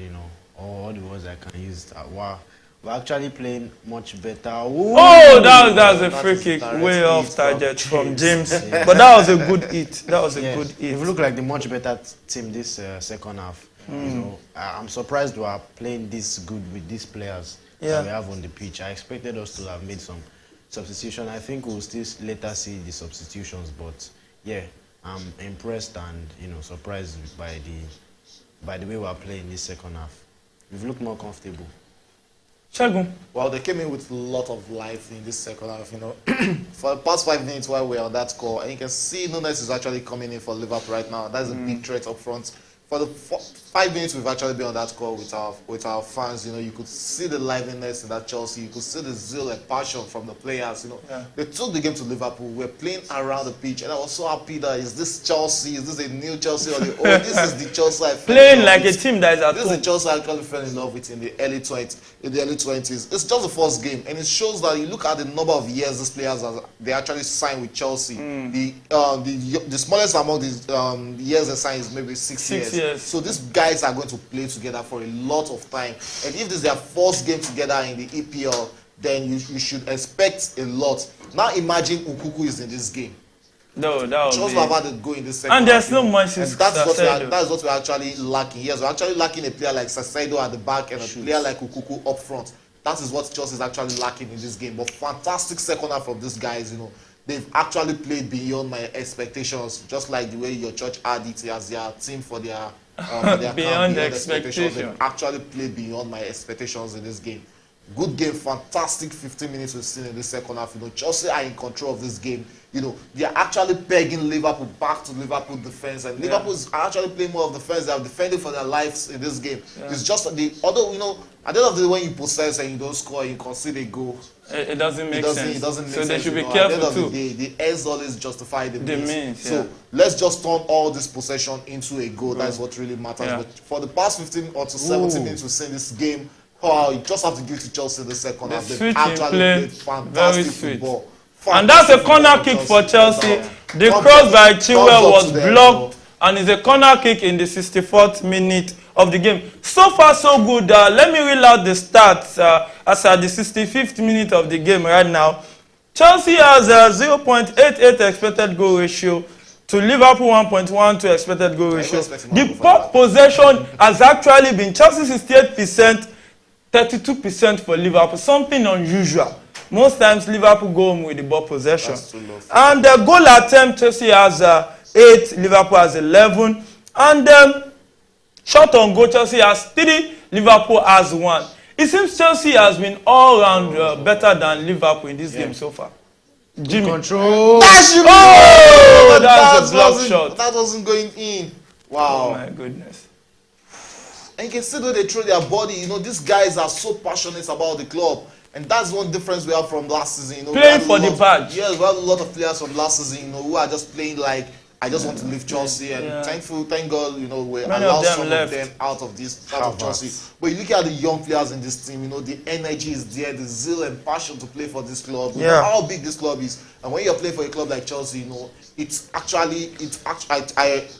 all the words I can use. Wow. We're actually playing much better. Ooh. Oh, that was a free kick way off target from James. Yeah. But that was a good hit. Good hit. We look like the much better team this second half. I'm surprised we are playing this good with these players that we have on the pitch. I expected us to have made some substitution. I think we'll still later see the substitutions, but yeah, I'm impressed and surprised by the way we are playing this second half. We've looked more comfortable. Shagun. Well, they came in with a lot of life in this second half, For the past 5 minutes while we're on that score, and you can see Nunes is actually coming in for Liverpool right now. That's a big threat up front. For the 5 minutes we've actually been on that score with our fans, you could see the liveliness in that Chelsea. You could see the zeal and passion from the players, They took the game to Liverpool. We're playing around the pitch, and I was so happy that is this Chelsea? Is this a new Chelsea? Or this is the Chelsea I playing like a team that is at home. This is the Chelsea I actually fell in love with in the early 20s. It's just the first game, and it shows that you look at the number of years these players they actually signed with Chelsea. The smallest among the years they signed is maybe 6 years. So these guys are going to play together for a lot of time. And if this is their first game together in the EPL, then you should expect a lot. Now imagine Nkunku is in this game. No, that would just have had to go in this second. And there's no much. And that's what we're actually lacking. Yes, we're actually lacking a player like Sasaido at the back and a player like Nkunku up front. That is what Chelsea is actually lacking in this game. But fantastic second half from these guys, They've actually played beyond my expectations, just like the way your church had it as their team for their beyond the expectations. They've actually played beyond my expectations in this game. Good game, fantastic 15 minutes we've seen in the second half. Chelsea are in control of this game. They are actually pegging Liverpool back to Liverpool defense, and Liverpool is actually playing more of defense. They are defending for their lives in this game. It's just at the end of the day, when you possess and you don't score, you concede a goal. It doesn't make sense. It doesn't make so sense. They should be careful careful at the end of too. The ends always justify the means. So let's just turn all this possession into a goal. That's what really matters. But for the past 15 or to 17 minutes we've seen this game, you just have to give to Chelsea the second half. They've actually played fantastic football. And that's a corner kick for Chelsea. The cross by Chilwell was blocked, and it's a corner kick in the 64th minute of the game. So far, so good. Let me read out the stats as at the 65th minute of the game right now. Chelsea has a 0.88 expected goal ratio to Liverpool 1.12 expected goal ratio. The pop possession has actually been Chelsea 68%, 32% for Liverpool, something unusual. Most times Liverpool go home with the ball possession. And the goal attempt, Chelsea has 8, Liverpool has 11. And shot on goal, Chelsea has 3, Liverpool has 1. It seems Chelsea has been all round better than Liverpool in this game so far. Jimmy. Control. Oh, that's a block shot. That wasn't going in. Wow. Oh my goodness. And you can see though they throw their body. You know, these guys are so passionate about the club. And that's one difference we have from last season. You know, playing for the badge. Yes, we have a lot of players from last season, you know, who are just playing like, I just want to leave Chelsea, and thank God, you know, we allowed some of them out of Chelsea. But you look at the young players in this team, you know, the energy is there, the zeal and passion to play for this club. You know how big this club is, and when you're playing for a club like Chelsea, you know, I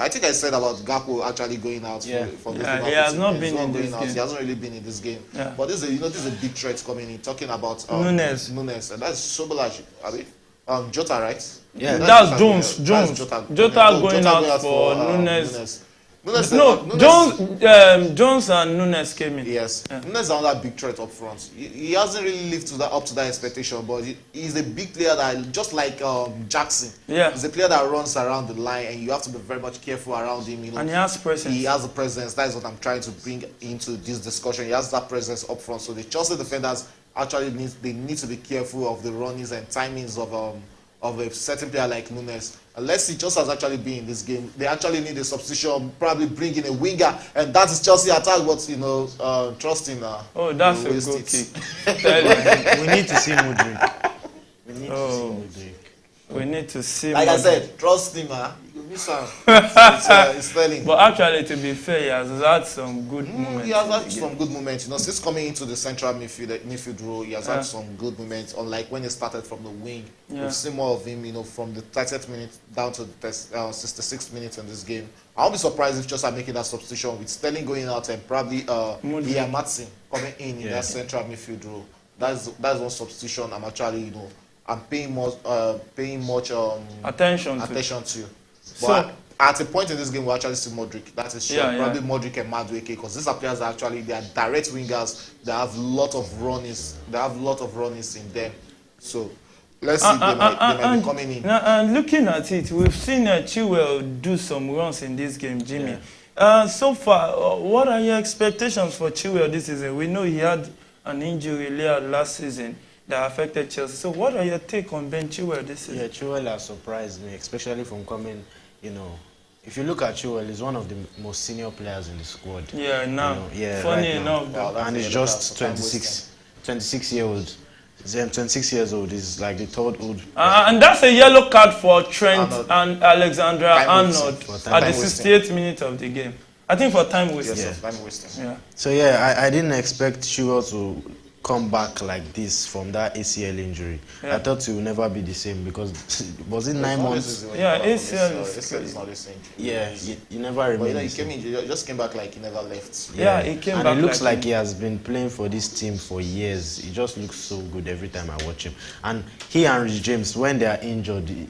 think I said about Gakpo actually going out for this game. He has not been in this game. He hasn't really been in this game. But this is a big threat coming in. Talking about Nunes, and that's Sobolaji. Jota, right? Yeah, that's Jones. Jota going out for Nunes. Jones and Nunes came in. Yes, Nunes is another big threat up front. He hasn't really lived up to that expectation, but he's a big player that, just like Jackson. Yeah, he's a player that runs around the line, and you have to be very much careful around him. You know, and he has presence. He has a presence. That is what I'm trying to bring into this discussion. He has that presence up front. So the Chelsea defenders actually need to be careful of the runnings and timings of a certain player like Nunes. Unless he just has actually been in this game, they actually need a substitution, probably bring in a winger, and that is Chelsea attack. But you know, trust him now. Oh, that's a good kick. We need to see Mudryk. We need to see. Like I said, trust him, you miss him. It's telling. But actually, to be fair, he has had some good moments. He has had some good moments. You know, since coming into the central midfield role, he has had some good moments. Unlike when he started from the wing, we've seen more of him. You know, from the 30th minute down to the 66th minute in this game. I won't be surprised if just are making that substitution with Sterling going out and probably Liam Matson coming in that central midfield role. That's one substitution I'm actually I'm paying much attention to. But at a point in this game, we actually see Mudryk. That is sure. Probably Mudryk and Matchweek, because these are players that actually they are direct wingers. They have a lot of runnings. They have a lot of runnings in them. So let's see. They might be coming in. And looking at it, we've seen Chilwell do some runs in this game, Jimmy. So far, what are your expectations for Chilwell this season? We know he had an injury last season that affected Chelsea. So what are your take on Ben Chilwell this season? Yeah, Chilwell has surprised me, especially from coming, if you look at Chilwell, he's one of the most senior players in the squad. Yeah, now. Funny enough. And he's just 26 years old. 26 years old is like the third old. And that's a yellow card for Trent and Alexander-Arnold at the 68th minute of the game. I think for time wasting. Time wasting. Yeah. So I didn't expect Chilwell to come back like this from that ACL injury. I thought he would never be the same, because was it 9 months? ACL is not the same. Yeah, he never remained. But he just came back like he never left. Yeah, he came back. And it looks like he has been playing for this team for years. He just looks so good every time I watch him. And he and Rich James, when they are injured, he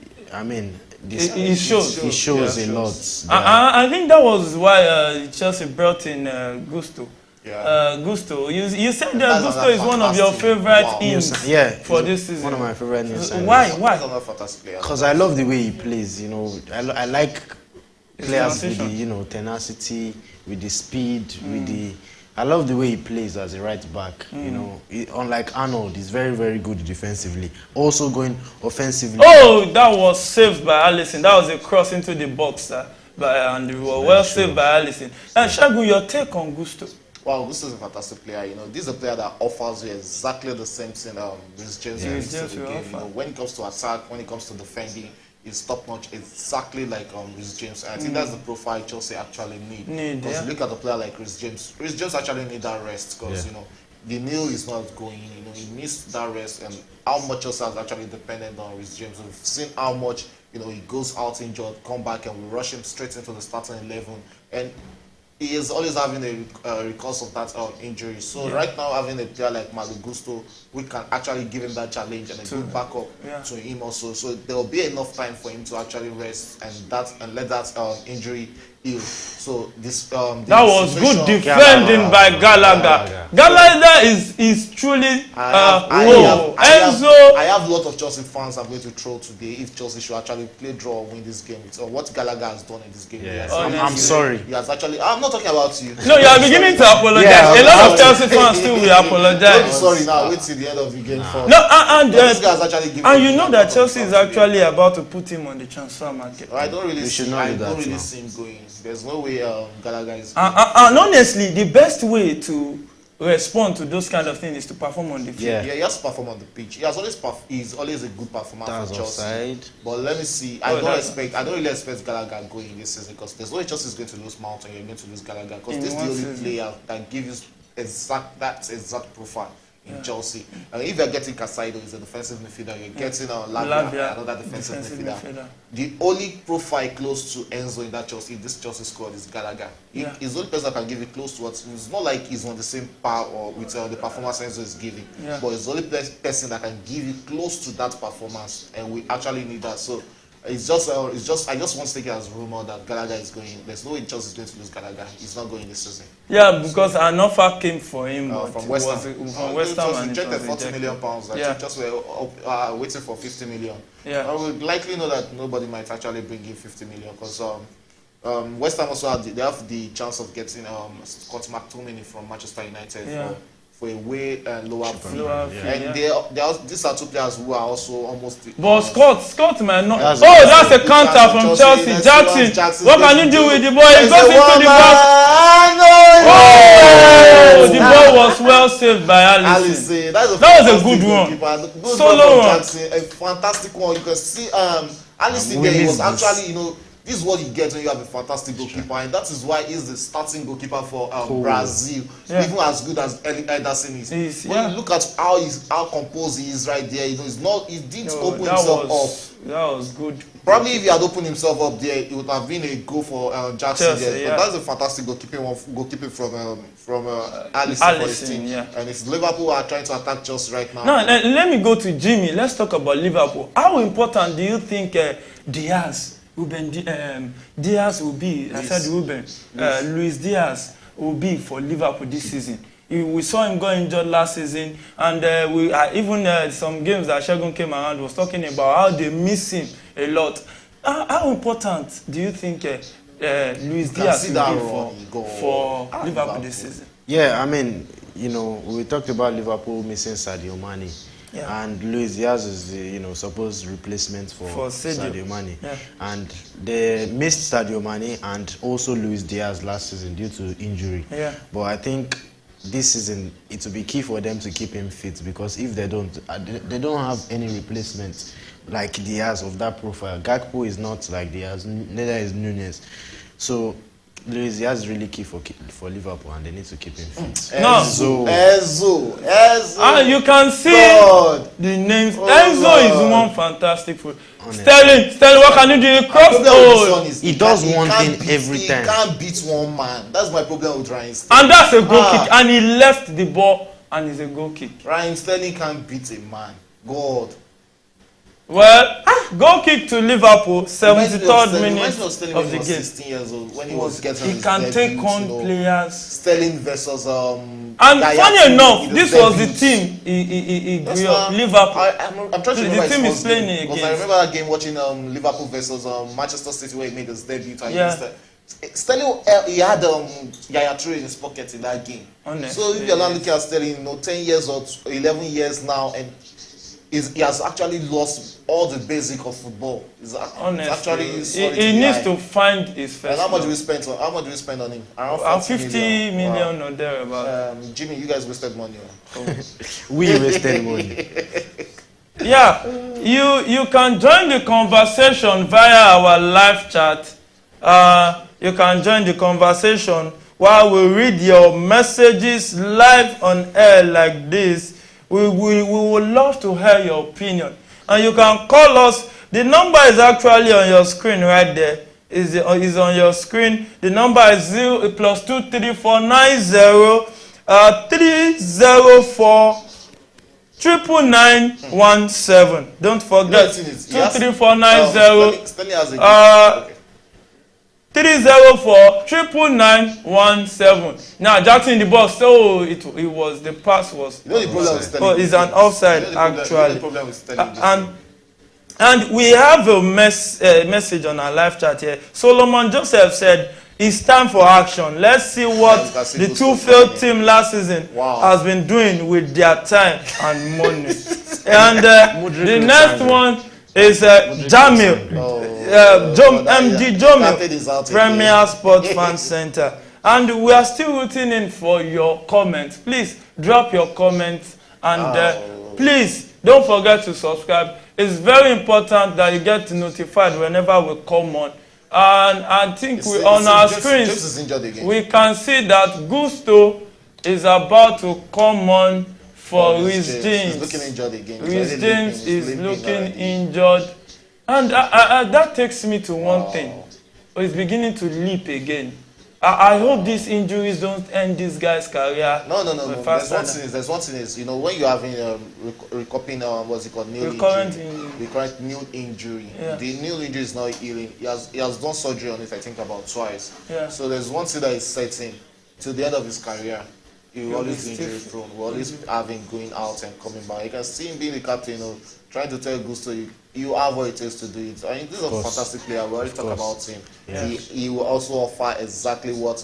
shows a lot. I think that was why Chelsea brought in Gusto. Gusto. You said that Gusto is one of your favorite ins for this season. One of my favorite ins. Why? Because I love the way he plays. I like players with the tenacity, with the speed, with the. I love the way he plays as a right back. Unlike Arnold, he's very, very good defensively. Also going offensively. Oh, that was saved by Alisson. That was a cross into the box, and we were well saved by Alisson. And Shagun, your take on Gusto? Wow, this is a fantastic player. This is a player that offers you exactly the same thing Rhys James brings to the game. When it comes to attack, when it comes to defending, it's top notch, exactly like Rhys James. And I think that's the profile Chelsea actually need. Because you look at a player like Rhys James actually need that rest, because the nail is not going. He needs that rest, and how much Chelsea is actually dependent on Rhys James. We've seen how much he goes out injured, come back, and we rush him straight into the starting 11. And he is always having a recourse of that injury. So right now, having a player like Malo Gusto, we can actually give him that challenge and a good backup to him also. So there will be enough time for him to actually rest and let that injury heal. So this that was good defending by Gallagher. Gallagher is truly I have a lot of Chelsea fans I'm going to throw today if Chelsea should actually play draw or win this game. So what Gallagher has done in this game. I'm sorry. He has actually. I'm not talking about you. No, you are beginning to apologize. A lot of Chelsea fans still will apologize. I'm sorry now. Wait till the end of the game. No, and this guy has actually given. And you know that Chelsea is actually about to put him on the transfer market. I don't really see him going. There's no way Gallagher is. And honestly, the best way to respond to those kind of things is to perform on the field. Yeah, he has to perform on the pitch. He's always a good performer for Chelsea. Offside. But let me see. I don't really expect Gallagher going this season because there's no way Chelsea is going to lose Mount and you're going to lose Gallagher because this is the only player that gives you that exact profile in Chelsea. If you're getting Casado, he's a defensive midfielder. You're getting Lavia, another defensive midfielder. The only profile close to Enzo in that Chelsea, this Chelsea squad is Gallagher. He's the only person that can give you close to what. It's not like he's on the same par or with the performance Enzo is giving, but he's the only person that can give you close to that performance, and we actually need that. So. I just want to take it as a rumor that Gallagher is going. There's no way Chelsea is going to lose Gallagher. He's not going this season. Yeah, because an offer came for him from West Ham. From West Ham, and rejected £40 million. Just were waiting for 50 million. I would likely know that nobody might actually bring in 50 million because West Ham also have the chance of getting Scott McTominay from Manchester United. For a way lower fee. And these are two players who are also almost. But Scott might not. That's a counter from Chelsea. Jackson. What can you do with the ball? He goes into the box. The ball was well saved by Alisson. That was a good one. Solo one. A fantastic one. You can see Alisson there. He was actually, this is what you get when you have a fantastic goalkeeper, and that is why he's the starting goalkeeper for Brazil, even as good as Ederson is. When you look at how composed he is right there, he didn't open himself up. That was good. Probably if he had opened himself up there, it would have been a goal for Jackson there. But that's a fantastic goalkeeping from Alisson for his team. And it's Liverpool are trying to attack Chelsea right now. Now let me go to Jimmy. Let's talk about Liverpool. How important do you think Diaz will be? I said Ruben. Luis Diaz will be for Liverpool this season. We saw him go injured last season, and even some games that Shegun came around was talking about how they miss him a lot. How important do you think Luis Diaz will be for Liverpool this season? Yeah, I mean, we talked about Liverpool missing Sadio Mane. And Luis Diaz is the supposed replacement for Sadio Mane. And they missed Sadio Mane and also Luis Diaz last season due to injury. But I think this season it will be key for them to keep him fit, because if they don't have any replacement like Diaz of that profile. Gakpo is not like Diaz, neither is Nunez. So Luis Diaz is really key for Liverpool, and they need to keep him fit. Enzo. You can see the names. Enzo is one fantastic foot. Sterling, what can you do? He does one thing every time. He can't beat one man. That's my problem with Ryan Sterling. And that's a goal kick. And he left the ball, and it's a goal kick. Ryan Sterling can't beat a man. God. Well, goal kick to Liverpool, 73rd minute of the game. 16 years old when he was getting he can take on players. Sterling versus and funny enough, this was the team he grew up. Liverpool. I'm trying to remember the team is playing against. Because I remember that game watching Liverpool versus Manchester City where he made his debut. Sterling, he had Yaya Toure in his pocket in that game. So if you're not looking at Sterling, 10 years or 11 years now, and he has actually lost all the basic of football. He needs to find his first. And how much do we spend on him? Around 50 million or thereabout. Jimmy, you guys wasted money. We wasted money. Yeah, you can join the conversation via our live chat. You can join the conversation while we read your messages live on air like this. We would love to hear your opinion. And you can call us. The number is actually on your screen right there. is on your screen. The number is +23490 304 99917. Don't forget 23490 304 99917. Now Jackson in the box, so it was the pass was. You know the problem with Sterling. Oh, it's an offside actually. The problem with Sterling. And we have a message on our live chat here. Solomon Joseph said, it's time for action. Let's see what the two failed team last season has been doing with their time and money. And the next one is Jamil, MD Jamil, Premier Sports Fan Center. And we are still rooting in for your comments. Please drop your comments and please don't forget to subscribe. It's very important that you get notified whenever we come on. And I think on our screens, we can see that Gusto is about to come on for Reece James. He's looking injured again. Reece James is looking injured. And that takes me to one thing. He's beginning to leap again. I hope these injuries don't end this guy's career. No. There's one thing is, you know, when you're having recurring, what's it called, recurrent new injury. Yeah. The new injury is not healing. He has done surgery on it, I think, about twice. Yeah. So there's one thing that is setting till the end of his career. He will always be injury prone. We'll always have him going out and coming back. You can see him being the captain, you know, trying to tell Gusto you have what it takes to do it. I mean, this is a fantastic player. We already talked about him. Yeah. He will also offer exactly what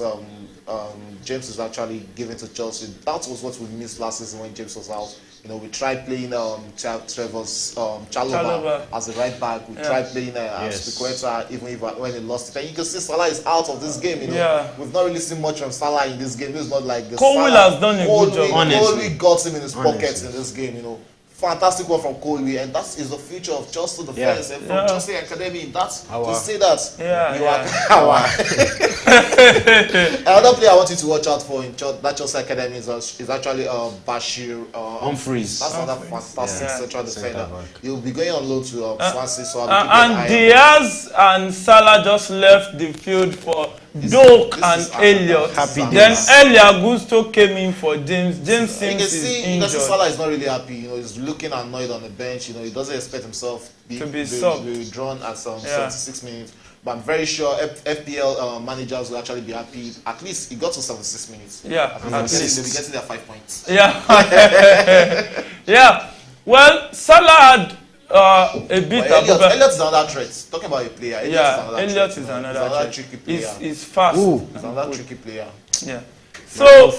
James is actually giving to Chelsea. That was what we missed last season when James was out. You know, we tried playing Trevor's Chalobah as a right back. We tried playing Spiqueta even when he lost it. And you can see Salah is out of this game. You know, we've not really seen much from Salah in this game. It's not like the Cole has done a good job. Cole got him in his pockets in this game. You know. Fantastic one from Colby, and that is the future of Chelsea defense. And from Chelsea Academy, that's to say that you are. Another player I want you to watch out for in that Chelsea Academy is actually Bashir Humphreys. That's another fantastic central defender. He'll be going on loan to Swansea. So and Diaz and Salah just left the field for Doak and Elliot. Then earlier Gusto came in for James. James seems injured. You can see Salah is not really happy. You know, he's looking annoyed on the bench. You know, he doesn't expect himself to be withdrawn at some 76 minutes. But I'm very sure FPL managers will actually be happy. At least he got to 76 minutes. Yeah, at least they'll be getting their 5 points. Yeah. Yeah. Well, Salah had a bit Elliot is another threat. Talking about a player. Elliot is another tricky player. He's fast. He's another tricky player. Yeah. So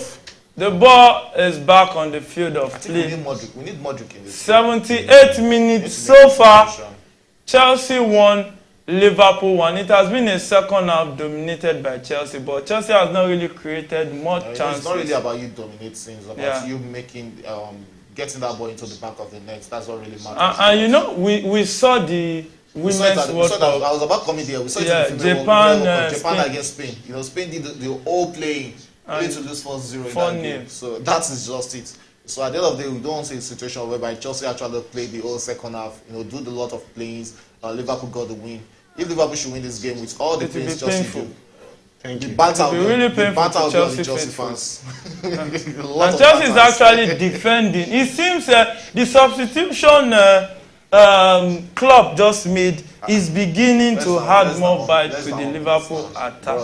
the ball is back on the field of play. We need Modric in this. 78 minutes so far. Chelsea won, Liverpool won. It has been a second half dominated by Chelsea, but Chelsea has not really created much chances. It's not really about you dominating. It's about you making getting that ball into the back of the net. That's what really matters. And you know, we saw the Women's World Cup. I was about coming there. We saw it in the Japan against Spain. You know, Spain did the whole playing. Only to lose 4-0 in that game. So that is just it. So at the end of the day, we don't want to see a situation whereby Chelsea actually played the whole second half. You know, do a lot of plays. Liverpool got the win. If Liverpool should win this game with all the plays Chelsea do, thank you. It will be really painful for Chelsea fans. And Chelsea is actually defending. It seems the substitution Klopp just made is beginning to add more bite to the Liverpool attack.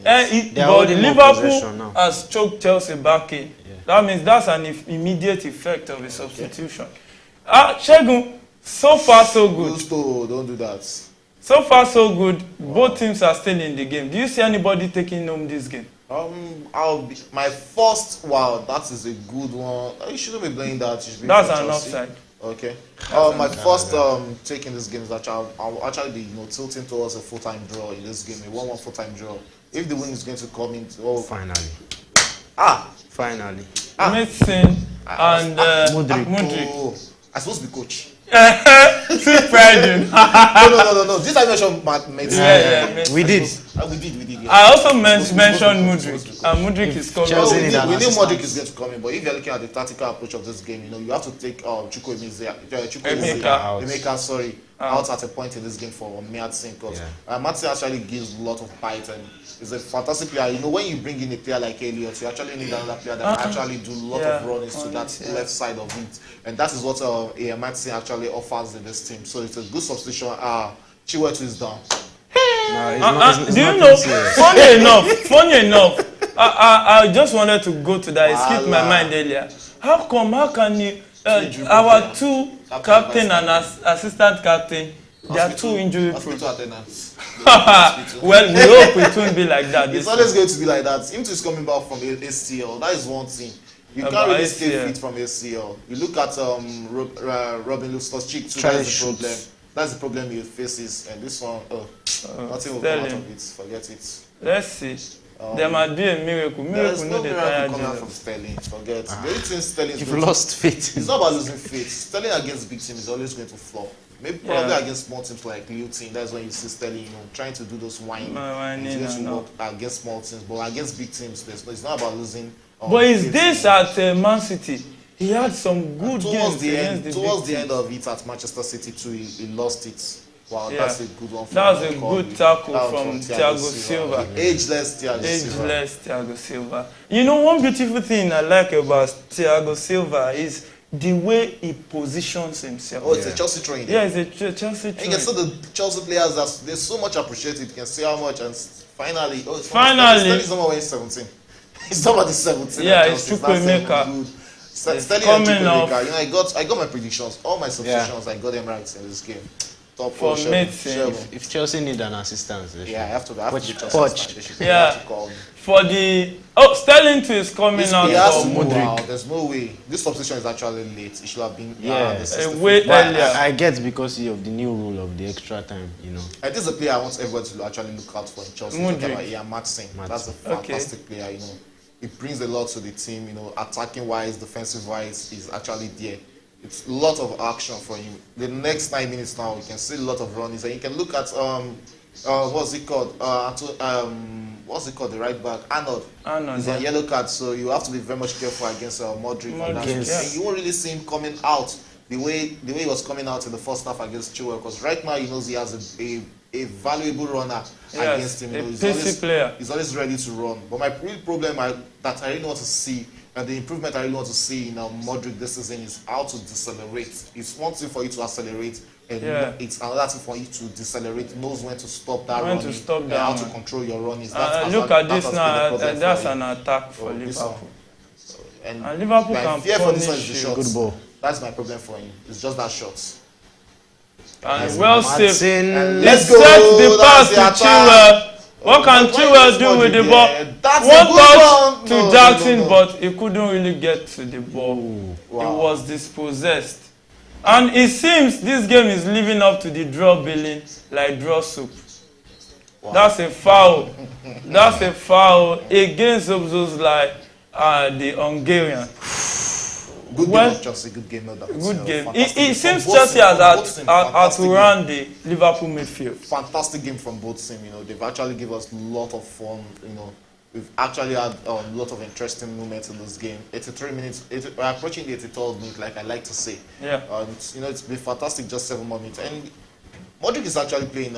But Liverpool has choked Chelsea back in. That means that's an immediate effect of a substitution. Shegun, so far so good. Don't do that. So far so good. Both teams are still in the game. Do you see anybody taking home this game? My first, that is a good one. You shouldn't be playing that. That's an offside. Okay. My first take in this game is that I'll actually be tilting towards a full-time draw in this game, a 1-1 full-time draw. If the win is going to come in, finally. Finally. Mason and Mudryk. I'm supposed to be coach. Too pride. No. This I mentioned Mason. We did. We did. Yeah. I also mentioned Mudryk. And Mudryk is coming. We knew Mudryk is going to come in, but if you're looking at the tactical approach of this game, you have to take Emeka out at a point in this game for Mertens, because Mertens actually gives a lot of bite and is a fantastic player. You know, when you bring in a player like Elliott, you actually need another player that can actually do a lot of runnings to that left side of it, and that is what Mertens actually offers in this team. So it's a good substitution. Chiwetu is down. Do you know? Funny enough, I just wanted to go to that. It skipped my mind earlier. How can you? Our two captain and assistant captain, they are two injury proof. Well, we hope it won't be like that. It's always going to be like that. Him too is coming back from ACL. That is one thing. You can't really stay fit from ACL. You look at Robin Loftus-Cheek too. That's the problem. That's the problem he faces. And this one, nothing will come out of it. Forget it. Let's see. There might be a miracle. There's no miracle coming out from Sterling. Forget. The only thing Sterling You've lost faith. It's not about losing faith. Sterling against big teams is always going to flop. Maybe probably against small teams like Luton. That's when you see Sterling, trying to do those whining. He's going to work against small teams, but against big teams, it's not about losing. But is this at Man City? He had some good games towards the end of it at Manchester City too. He lost it. Wow, that's a good one. That was a good tackle from Thiago Silva. Ageless Thiago Silva. You know, one beautiful thing I like about Thiago Silva is the way he positions himself. Oh, it's a Chelsea train. Yeah, it's a Chelsea train. And you can see the Chelsea players, they're so much appreciated. You can see how much, and finally, he's not wearing 17. He's not about the 17. Yeah, it's Chukwuemeka. Sterling and Chukwuemeka. You know, I got my predictions. All my substitutions, I got them right in this game. Top for if Chelsea need an assistance, I have to Chelsea. For the Sterling too is coming out. There's no way. This substitution is actually late. It should have been way earlier. I get because of the new rule of the extra time. You know. And this is a player I want everyone to actually look out for in Chelsea. Matchweek. That's a fantastic player. You know, he brings a lot to the team. You know, attacking wise, defensive wise, he's actually there. It's a lot of action for him. The next 9 minutes now, you can see a lot of runnings, and you can look at what's it called? The right back, Arnold. He's on yellow card, so you have to be very much careful against Modric. And you won't really see him coming out the way he was coming out in the first half against Chilwell, because right now he knows he has a valuable runner against him. He's always ready to run. But my real problem that I really want to see, and the improvement I really want to see in Modric this season, is how to decelerate. It's one thing for you to accelerate, and it's another thing for you to decelerate. Knows when to stop that running, and how to control your runnings. Look at this now. That's an attack for Liverpool. And Liverpool can punish you. Good ball. That's my problem for him. It's just that shot. And well saved. Let's go. Set the pass to Chilwell. What can Chilwell do with the ball? One touch to Jackson, but he couldn't really get to the ball. He was dispossessed. And it seems this game is living up to the draw billing like draw soup. That's a foul. That's a foul against those like the Hungarian. Good game of Chelsea, good game. Good game. It seems Chelsea has outrun the Liverpool midfield. Fantastic game from both teams. You know, they've actually given us a lot of fun. You know, we've actually had a lot of interesting moments in this game. 83 minutes. We're approaching the 83rd minute, like I like to say. Yeah. You know, it's been fantastic. Just 7 more minutes, and Modric is actually playing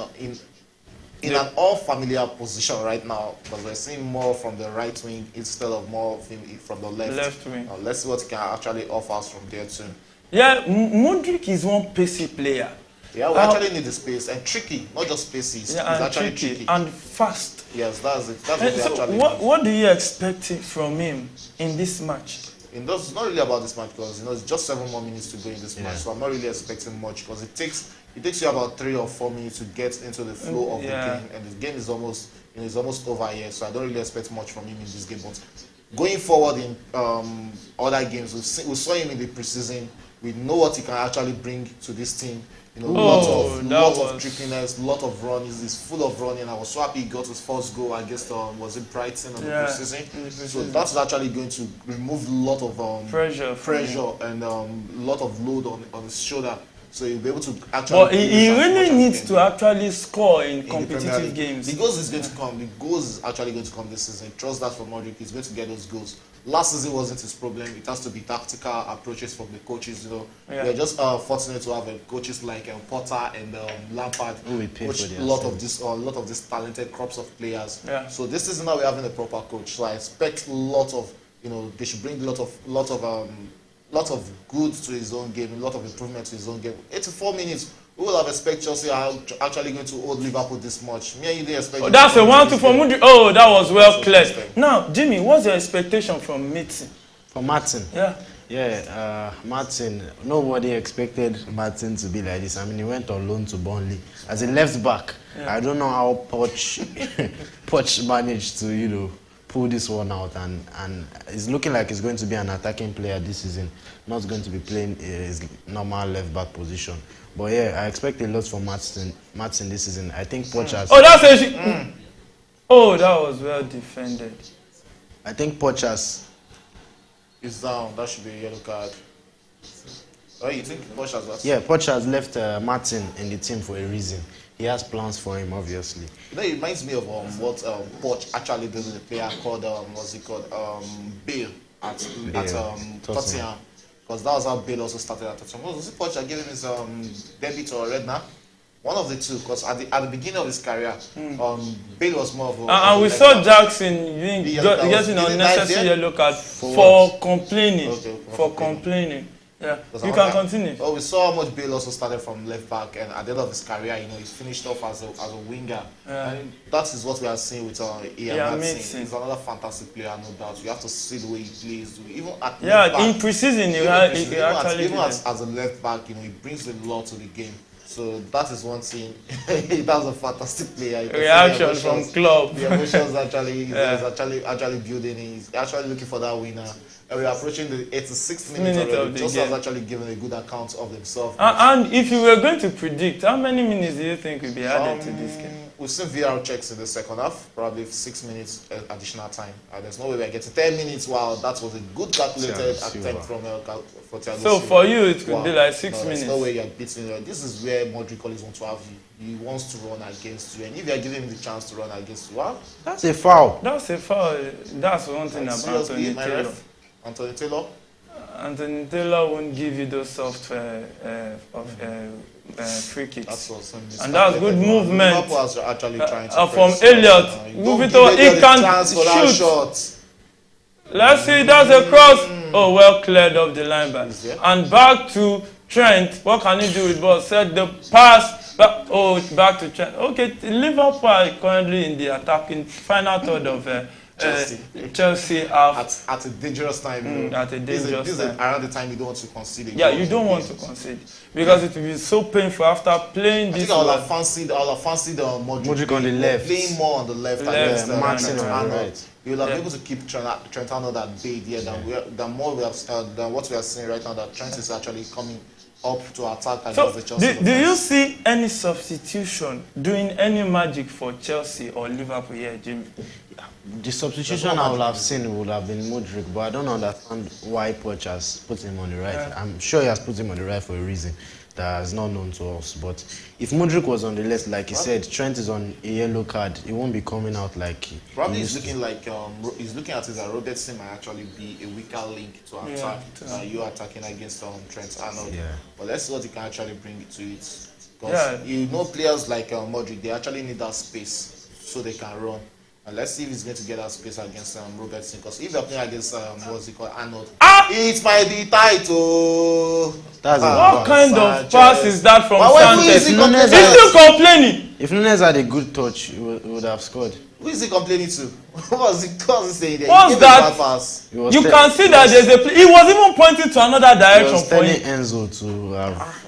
in an all-familiar position right now, because we're seeing more from the right wing instead of more of him from the left wing. Let's see what he can actually offer us from there too. Yeah, Modric is one pacey player. Yeah, we actually need the space, and tricky, not just pacey. He's actually tricky and fast. Yes, that's it. That's what we actually need. What do you expect from him in this match? It's not really about this match, because it's just 7 more minutes to go in this match, so I'm not really expecting much, because it takes you about 3 or 4 minutes to get into the flow of the game, and the game is almost over here, so I don't really expect much from him in this game. But going forward in other games, we saw him in the preseason. We know what he can actually bring to this team. You know, lot of trickiness, lot of running. He's full of running. I was so happy he got his first goal against was it Brighton in the preseason. So that's actually going to remove a lot of pressure and a lot of load on his shoulder. so he'll be able to actually. But he really needs to actually score in competitive games. The goals is going to come. The goals is actually going to come this season. Trust that from Modric. He's going to get those goals. Last season wasn't his problem. It has to be tactical approaches from the coaches. We're just fortunate to have coaches like Potter and Lampard, coach a lot of these talented crops of players. Yeah. So this season now we're having a proper coach. So I expect a lot of, they should bring a lot of good to his own game, a lot of improvement to his own game. 84 minutes. Who will have expected Chelsea are actually going to hold Liverpool this much? Me and you didn't expect. That's a 1-2 for Mudryk. Oh, that was well cleared. Now, Jimmy, what's your expectation from Martin? For Martin? Yeah. Yeah, Martin. Nobody expected Martin to be like this. I mean, he went on loan to Burnley as a left back. Yeah. I don't know how Poch managed to, pull this one out, and it's looking like he's going to be an attacking player this season, not going to be playing his normal left back position. But yeah, I expect a lot from Martin this season. I think Poch has. Oh, that's a Oh, that was well defended. I think Poch has. It's down. That should be a yellow card. Oh, you think Poch has left? Yeah, Poch has left Martin in the team for a reason. He has plans for him, obviously. It reminds me of what Poch actually did with a player called Bale at Tottenham. Because that was how Bale also started at Tottenham. Was it Poch that gave him his debut or Redknapp? One of the two, because at the beginning of his career, Bale was more of a... And we saw Jackson getting unnecessary yellow card for complaining. For complaining. Yeah, you can continue. Oh, we saw how much Bale also started from left back, and at the end of his career, he finished off as a winger. Yeah. And that is what we are seeing with Ian Matson. He's another fantastic player, no doubt. You have to see the way he plays. Even at left back, in pre-season, even as a left back, he brings a lot to the game. So that is one thing. That's a fantastic player. Reaction from club. The emotions actually actually building. He's actually looking for that winner. And we're approaching the 86th minute already. Just has actually given a good account of himself. And if you were going to predict, how many minutes do you think will be added to this game? We've seen VR checks in the second half, probably 6 minutes additional time. There's no way we're getting 10 minutes. Wow, that was a good calculated attempt from Thiago. So for you, it could be like 6 minutes. There's no way you're beating it. This is where Modric always wants to have you. He wants to run against you. And if you're giving him the chance to run against you, well, that's a foul. That's a foul. That's one thing about Anthony Taylor. Anthony Taylor? Anthony Taylor won't give you those soft free kicks. That's awesome. And that's good movement. Actually trying to from Elliott. Move it over. He can shoot. Let's see, that's a cross. Oh, well cleared off the line back. And back to Trent. What can he do with ball? Set the pass. Back to Trent. Okay, Liverpool are currently in the attacking final third of Chelsea at a dangerous time. At a dangerous time. Around the time you don't want to concede. Yeah, you don't want to concede because it will be so painful after playing this. I think I'll have fancied Modric on the left, playing more on the left against Martin on the right. You'll have been able to keep Trent Arnold at bay here than what we are seeing right now. That Trent is actually coming up to attack against the Chelsea. Do you see any substitution doing any magic for Chelsea or Liverpool here, Jimmy? The substitution I would have seen would have been Modric, but I don't understand why Poch has put him on the right. Yeah. I'm sure he has put him on the right for a reason that is not known to us. But if Modric was on the left, like he said, Trent is on a yellow card, he won't be coming out like he probably he's looking like he's looking at it that Robertson might actually be a weaker link to attack. You attacking against Trent Arnold. Yeah. But let's see what he can actually bring to it. Because players like Modric, they actually need that space so they can run. And let's see if he's going to get that space against Robertson. Because if you're playing against Arnold, it might be tight. What kind of pass is that from Sanchez? He's still complaining. If Nunes had a good touch, he would have scored. Who is he complaining to? What was he saying there? What's that? You can see that there's a play. He was even pointing to another direction for him. Enzo to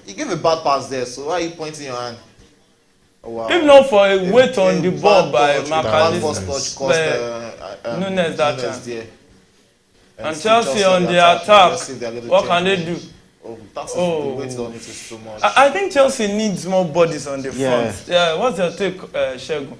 he gave a bad pass there, so why are you pointing your hand? Oh, wow. If not for a weight on the ball by McAllister, Nunes that chance. And Chelsea on the attack, what can they do? The weight on it is too much. I think Chelsea needs more bodies on the front. Yeah, what's your take, Shegun?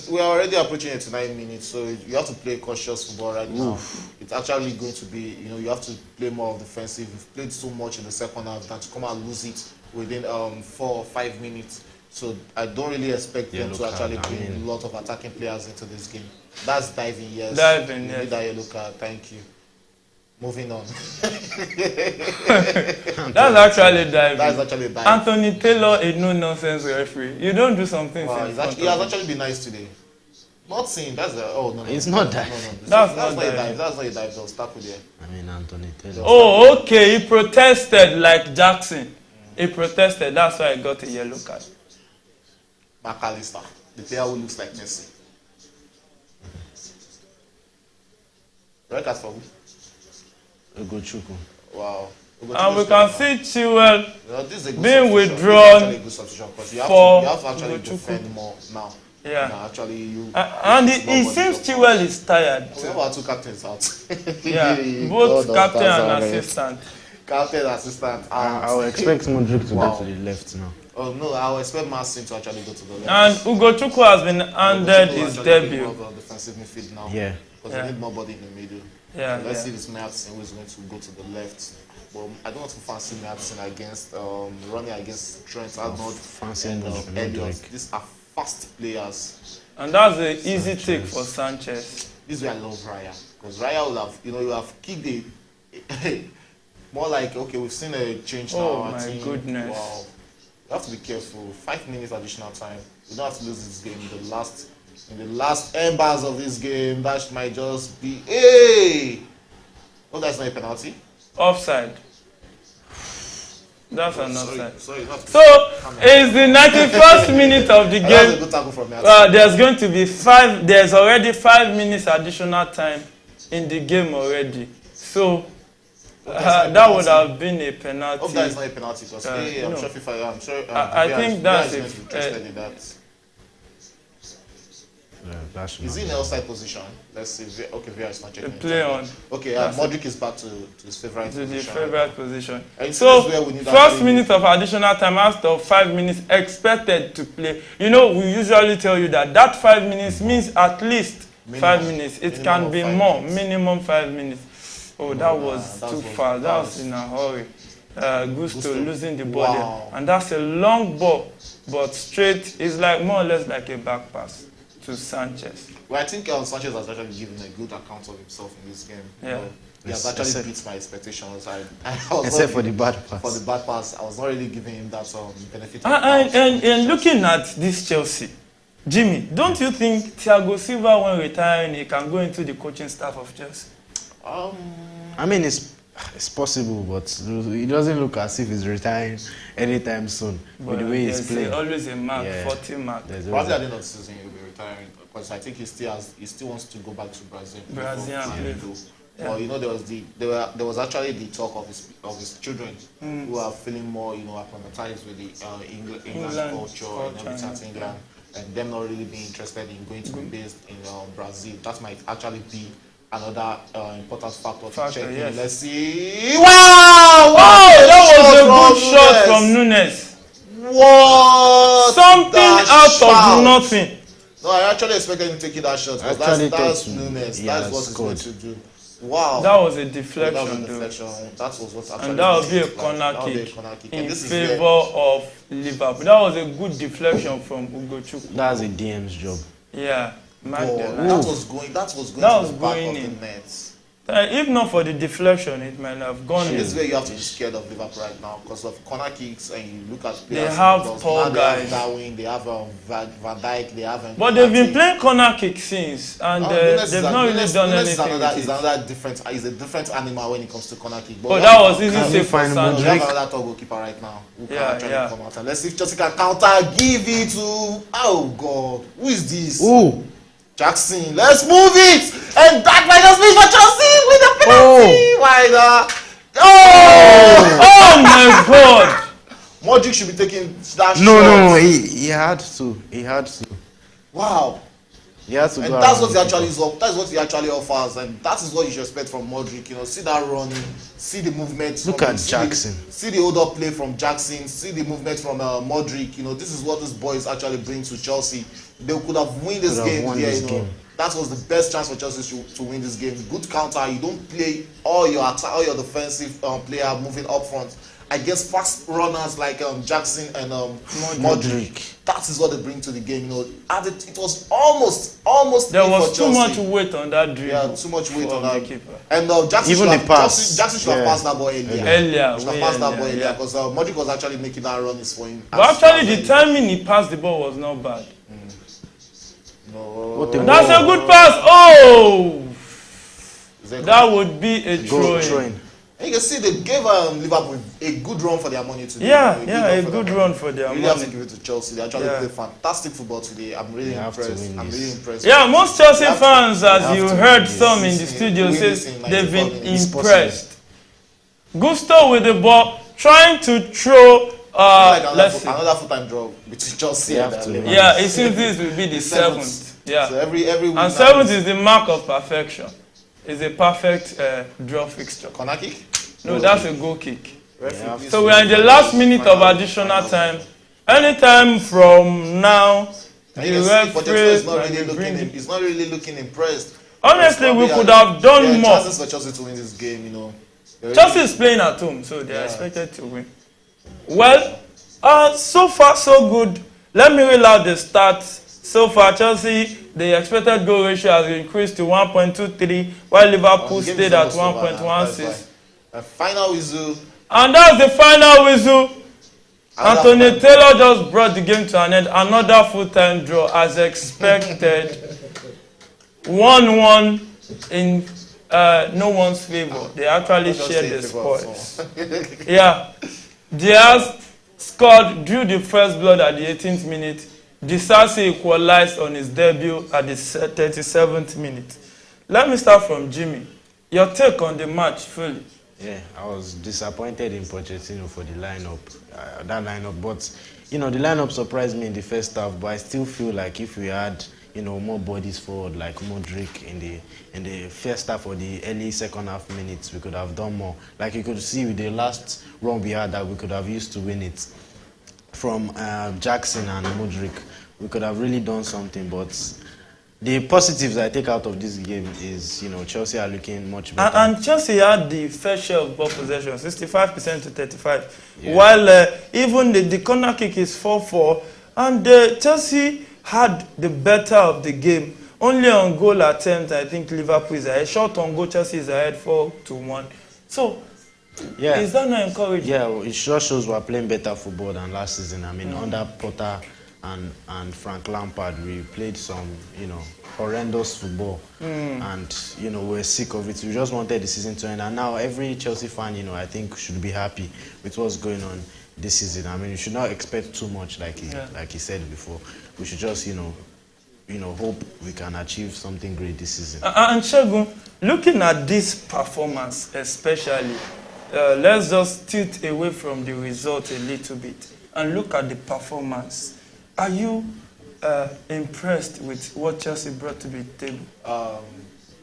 we are already approaching 89 minutes, so you have to play cautious football right now. It's actually going to be, you have to play more defensive. You've played so much in the second half than to come and lose it within 4 or 5 minutes. So I don't really expect them to actually bring a lot of attacking players into this game. That's diving, yes. Diving, yes. Need that yellow card, thank you. Moving on. That's actually diving. That's actually diving. Anthony Taylor, a no-nonsense referee. You don't do something. Wow, he has actually been nice today. Not saying that's the. Oh no, it's not that. No. That's not a dive. That's not a dive. They'll start with there. I mean, Anthony Taylor. Oh, okay. He protested like Jackson. He protested. That's why I got a yellow card. McAllister, the player who looks like Messi. Red card for who? Ugochukwu. Wow. And we can see Chilwell being withdrawn for you have to actually defend more now. Yeah. No, actually, and it seems Chilwell is tired. We have our two captains out. Yeah, both captain and assistant. Captain and assistant. I will expect Modric to go to the left now. Oh no, I will expect Marcin to actually go to the left. And Ugochukwu has been handed his debut. Defensive midfield now. Yeah. Because we need nobody in the middle. Yeah. So let's see this Marcin who is going to go to the left. But I don't want to fancy Marcin against running against Trent Arnold and Elliot. These are fast players. And that's an easy take for Sanchez. This is where I love Raya. Because Raya will have, you have kicked it. More like, okay, we've seen a change now. Oh my goodness. Wow. You have to be careful. 5 minutes additional time. We don't have to lose this game in the last embers of this game. That might just be, hey! Oh, that's not a penalty? Offside. That's an offside. Sorry, so, it's the 91st minute of the game. That's a good tackle from me. There's going to be there's already 5 minutes additional time in the game already. So, that would have been a penalty. Hope that is not a penalty because I'm sure FIFA, I think that's interested in that. Yeah, is he in the outside position? Let's see. Okay, Vera is not checking. Play on. Okay, Modric is back to his favorite position. To the favorite position. So, first minute of additional time after 5 minutes expected to play. You know, we usually tell you that 5 minutes means at least 5 minutes. It can be more, minimum 5 minutes. Oh, that was too fast. That was in a hurry. Gusto losing the ball there. And that's a long ball, but straight. It's like more or less like a back pass to Sanchez. Well, I think Sanchez has actually given a good account of himself in this game. Yeah. He has actually beat my expectations. Except for the bad pass. For the bad pass, I was not really giving him that benefit. And looking at this Chelsea, Jimmy, don't you think Thiago Silva, when retiring, he can go into the coaching staff of Chelsea? I mean, it's possible, but it doesn't look as if he's retiring anytime soon. But with the way he's playing, always a mark, 40 mark. Probably at the end of the season he'll be retiring because I think he still wants to go back to Brazil. Well, there was actually the talk of his children who are feeling more, acclimatized with the English culture and everything in England, and them not really being interested in going to be based in Brazil. That might actually be another important factor to check in. Yes. Let's see. Wow! That was a good shot from Nunes. What? Something out of nothing. No, I actually expected him to take that shot because that's Nunes. That's what he's going to do. Wow. That was a deflection. That was what actually. And that would be a corner kick in favor of Liverpool. That was a good deflection from Ugochukwu. That's a DM's job. Yeah. That was going to the back of the net. If not for the deflection, it might have gone in. This is where you have to be scared of Liverpool right now because of corner kicks, and you look at players. They have tall guys. They have Darwin, they have Van Dijk, they have. But they've been playing corner kicks since, and they've not really done anything. It's a different animal when it comes to corner kick. But that was easy to find. We have another top goalkeeper right now who can actually come out. And let's see if Chelsea can counter. Give it to God. Who is this? Ooh. Jackson, let's move it! And that might just be for Chelsea with the penalty! Why not? Oh my God! Modric should be taking that shot. No, he had to. He had to. Wow. That's what he actually is. That's what he actually offers, and that is what you should expect from Modric. You know, see that running, see the movement. Look at Jackson. See the hold up play from Jackson. See the movement from Modric. You know, this is what these boys actually bring to Chelsea. They could have won this game there. You know, that was the best chance for Chelsea to win this game. Good counter. You don't play all your defensive player moving up front against fast runners like Jackson and Modric. That is what they bring to the game. You know, it was almost. There was too much weight on that dribble. Yeah, too much weight on that keeper. And Jackson should have passed that ball earlier. Should have passed that ball earlier because Modric was actually making that run for him. But actually, the timing he passed the ball was not bad. No. That's a good pass. Oh, that would be a throw-in. And you can see they gave Liverpool a good run for their money today. A good run for their money. Really have to give it to Chelsea. They actually played fantastic football today. I'm really impressed. Yeah, most Chelsea fans, as you heard some in the studio, says they've been impressed. Gusto with the ball, trying to throw. Another full-time draw between Chelsea and it seems this will be the seventh. Yeah. So every week and seventh is the mark of perfection. It's a perfect draw fixture. Corner kick? No, that's a goal kick. So we are in the last minute of additional time. Anytime from now, the referee is not really looking impressed. Honestly, we could have done more. Chances for Chelsea to win this game, you know. Chelsea is playing at home, so they are expected to win. Well, so far so good. Let me read out the stats. So far, Chelsea, the expected goal ratio has increased to 1.23, while Liverpool stayed at 1.16. Final whistle. And that's the final whistle. Anthony Taylor just brought the game to an end. Another full-time draw as expected. 1-1 in no one's favor. They actually shared the spoils. Diaz scored, drew the first blood at the 18th minute. Disasi equalized on his debut at the 37th minute. Let me start from Jimmy. Your take on the match, fully. Yeah, I was disappointed in Pochettino for the lineup, but you know the lineup surprised me in the first half. But I still feel like if we had more bodies forward like Modric in the first half or the early second half minutes, we could have done more. Like you could see with the last run we had that we could have used to win it from Jackson and Modric. We could have really done something, but the positives I take out of this game is, Chelsea are looking much better. And Chelsea had the fair share of ball possession, 65% to 35%. Yeah. While even the corner kick is 4-4, and Chelsea had the better of the game. Only on goal attempt, I think Liverpool is ahead. Short on goal, Chelsea is ahead 4-1. So, is that not encouraging? Yeah, it just shows we're playing better football than last season. I mean, under Potter and Frank Lampard, we played some, horrendous football. And, we're sick of it. We just wanted the season to end. And now every Chelsea fan, I think should be happy with what's going on this season. I mean, you should not expect too much, like he said before. We should just, hope we can achieve something great this season. And Shegun, looking at this performance especially, let's just tilt away from the result a little bit and look at the performance. Are you impressed with what Chelsea brought to the table?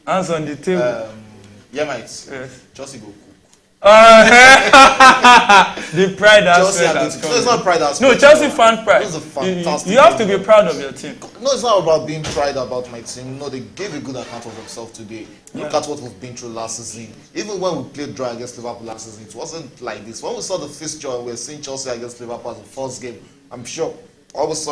Hands on the table. Yeah, mate. Yes. Chelsea go. The pride aspect has come. No, it's not pride aspect. No, Chelsea fan pride. It's a fantastic you have to be proud of your team. No, it's not about being proud about my team. No, they gave a good account of themselves today. Look at what we've been through last season. Even when we played dry against Liverpool last season, it wasn't like this. When we saw the fixture and we were seeing Chelsea against Liverpool as the first game, I'm sure almost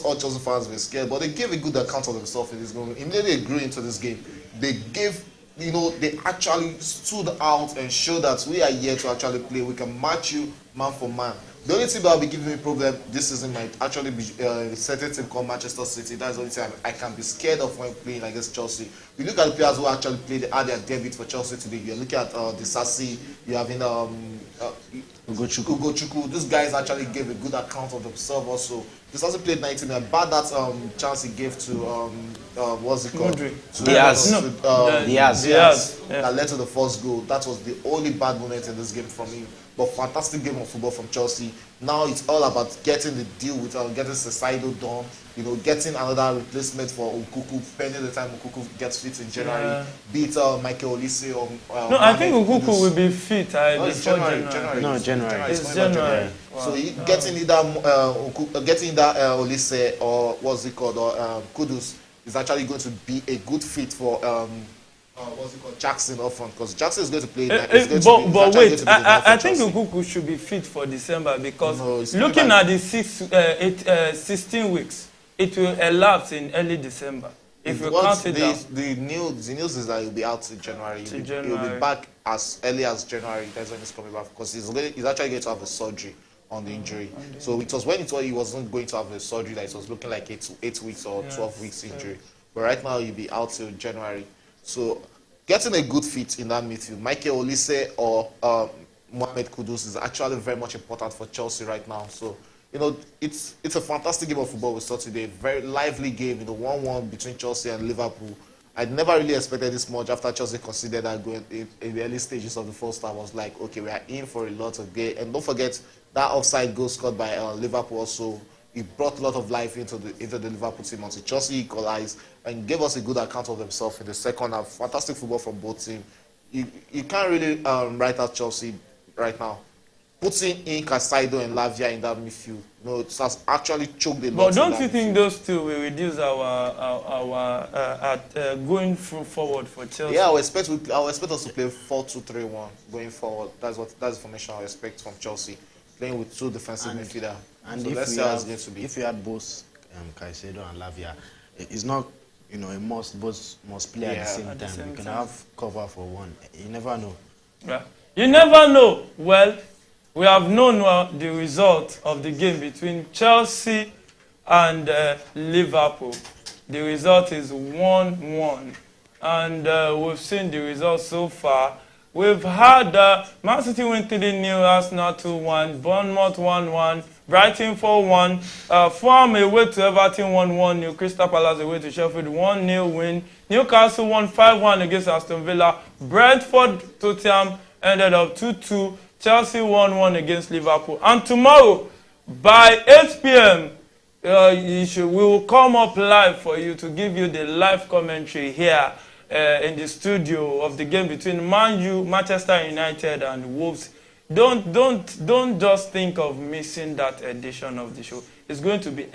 all Chelsea fans were scared, but they gave a good account of themselves in this game. Immediately they grew into this game. They gave, they actually stood out and showed that we are here to actually play. We can match you man for man. The only team that will be giving me a problem this season might actually be a certain team called Manchester City. That's the only thing I can be scared of when playing against Chelsea. We look at the players who actually played had their debut for Chelsea today. You're looking at Disasi, you have Ugochukwu. These guys actually gave a good account of themselves also. Disasi played 90 minutes. Bad that chance he gave to what's it called? Diaz. Diaz. That led to the first goal. That was the only bad moment in this game from him. but fantastic game of football from Chelsea. Now it's all about getting the deal with getting Saido done, you know, getting another replacement for Nkuku, pending the time Nkuku gets fit in January. Be it Michael Olise or no, I think Nkuku will be fit it's January. No, January. It's January. Wow. So getting either Olise or what's it called, or Kudus is actually going to be a good fit for what's it called, Jackson up front, because Jackson is going to play. But wait, I think Nkuku should be fit for December, because looking at the 16 weeks, it will elapse in early December. If you count it down. The news is that he'll be out in January. He'll be back as early as January. That's when he's coming back, because he's actually going to have a surgery on the injury. So it was when he wasn't going to have a surgery that it was looking like 8 weeks or 12 weeks injury. But right now he'll be out till January. So getting a good fit in that midfield, Michael Olise or Mohamed Kudus, is actually very much important for Chelsea right now. So, you know, it's a fantastic game of football we saw today. Very lively game, you know, 1-1 between Chelsea and Liverpool. I never really expected this much after Chelsea considered that going in the early stages of the first half. I was like, okay, we are in for a lot of game. And don't forget that offside goal scored by Liverpool also. It brought a lot of life into the Liverpool team until Chelsea equalized and gave us a good account of themselves in the second half. Fantastic football from both teams. You can't really write out Chelsea right now. Putting in Casado and Lavia in that midfield, you know, it has actually choked the lot. But don't you think those two will reduce our going forward for Chelsea? Yeah, I expect us to play 4-2-3-1 going forward. That's the formation I expect from Chelsea, playing with two defensive midfielders. And so if you had both Caicedo and Lavia, it's not, you know, a must. Both must play at the same time. You can have cover for one. You never know. Yeah, you never know. Well, we have known the result of the game between Chelsea and Liverpool. The result is 1-1, and we've seen the result so far. We've had Man City win 3-0, Arsenal 2-1, Bournemouth 1-1, Brighton 4-1, Fulham away to Everton 1-1, Crystal Palace away to Sheffield 1-0 win, Newcastle won 5-1 against Aston Villa, Brentford Tottenham ended up 2-2, Chelsea 1-1 against Liverpool. And tomorrow by 8 p.m. We will come up live for you to give you the live commentary here in the studio of the game between Man U, Manchester United, and Wolves. Don't just think of missing that edition of the show. It's going to be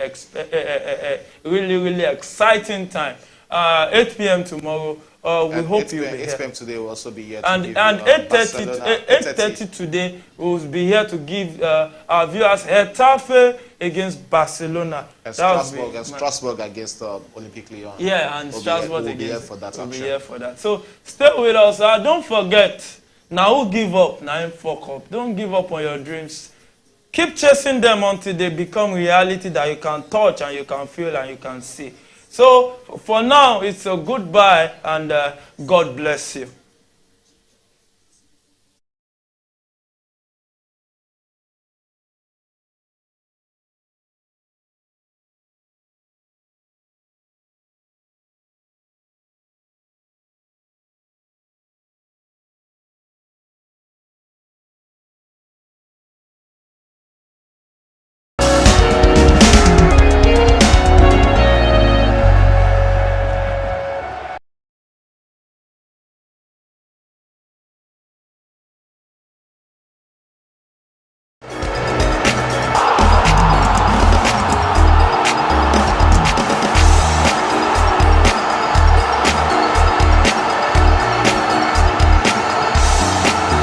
really exciting time. 8 p.m. tomorrow. We hope you'll be here. 8 p.m. today will also be here. And 8:30 today we will be here to give our viewers Getafe against Barcelona. And Strasbourg against Olympique Lyon. Yeah, and Strasbourg against. We'll be here for that. We'll be here for that. So stay with us. Don't forget. Now who give up? Now fuck up. Don't give up on your dreams. Keep chasing them until they become reality that you can touch and you can feel and you can see. So for now, it's a goodbye and God bless you.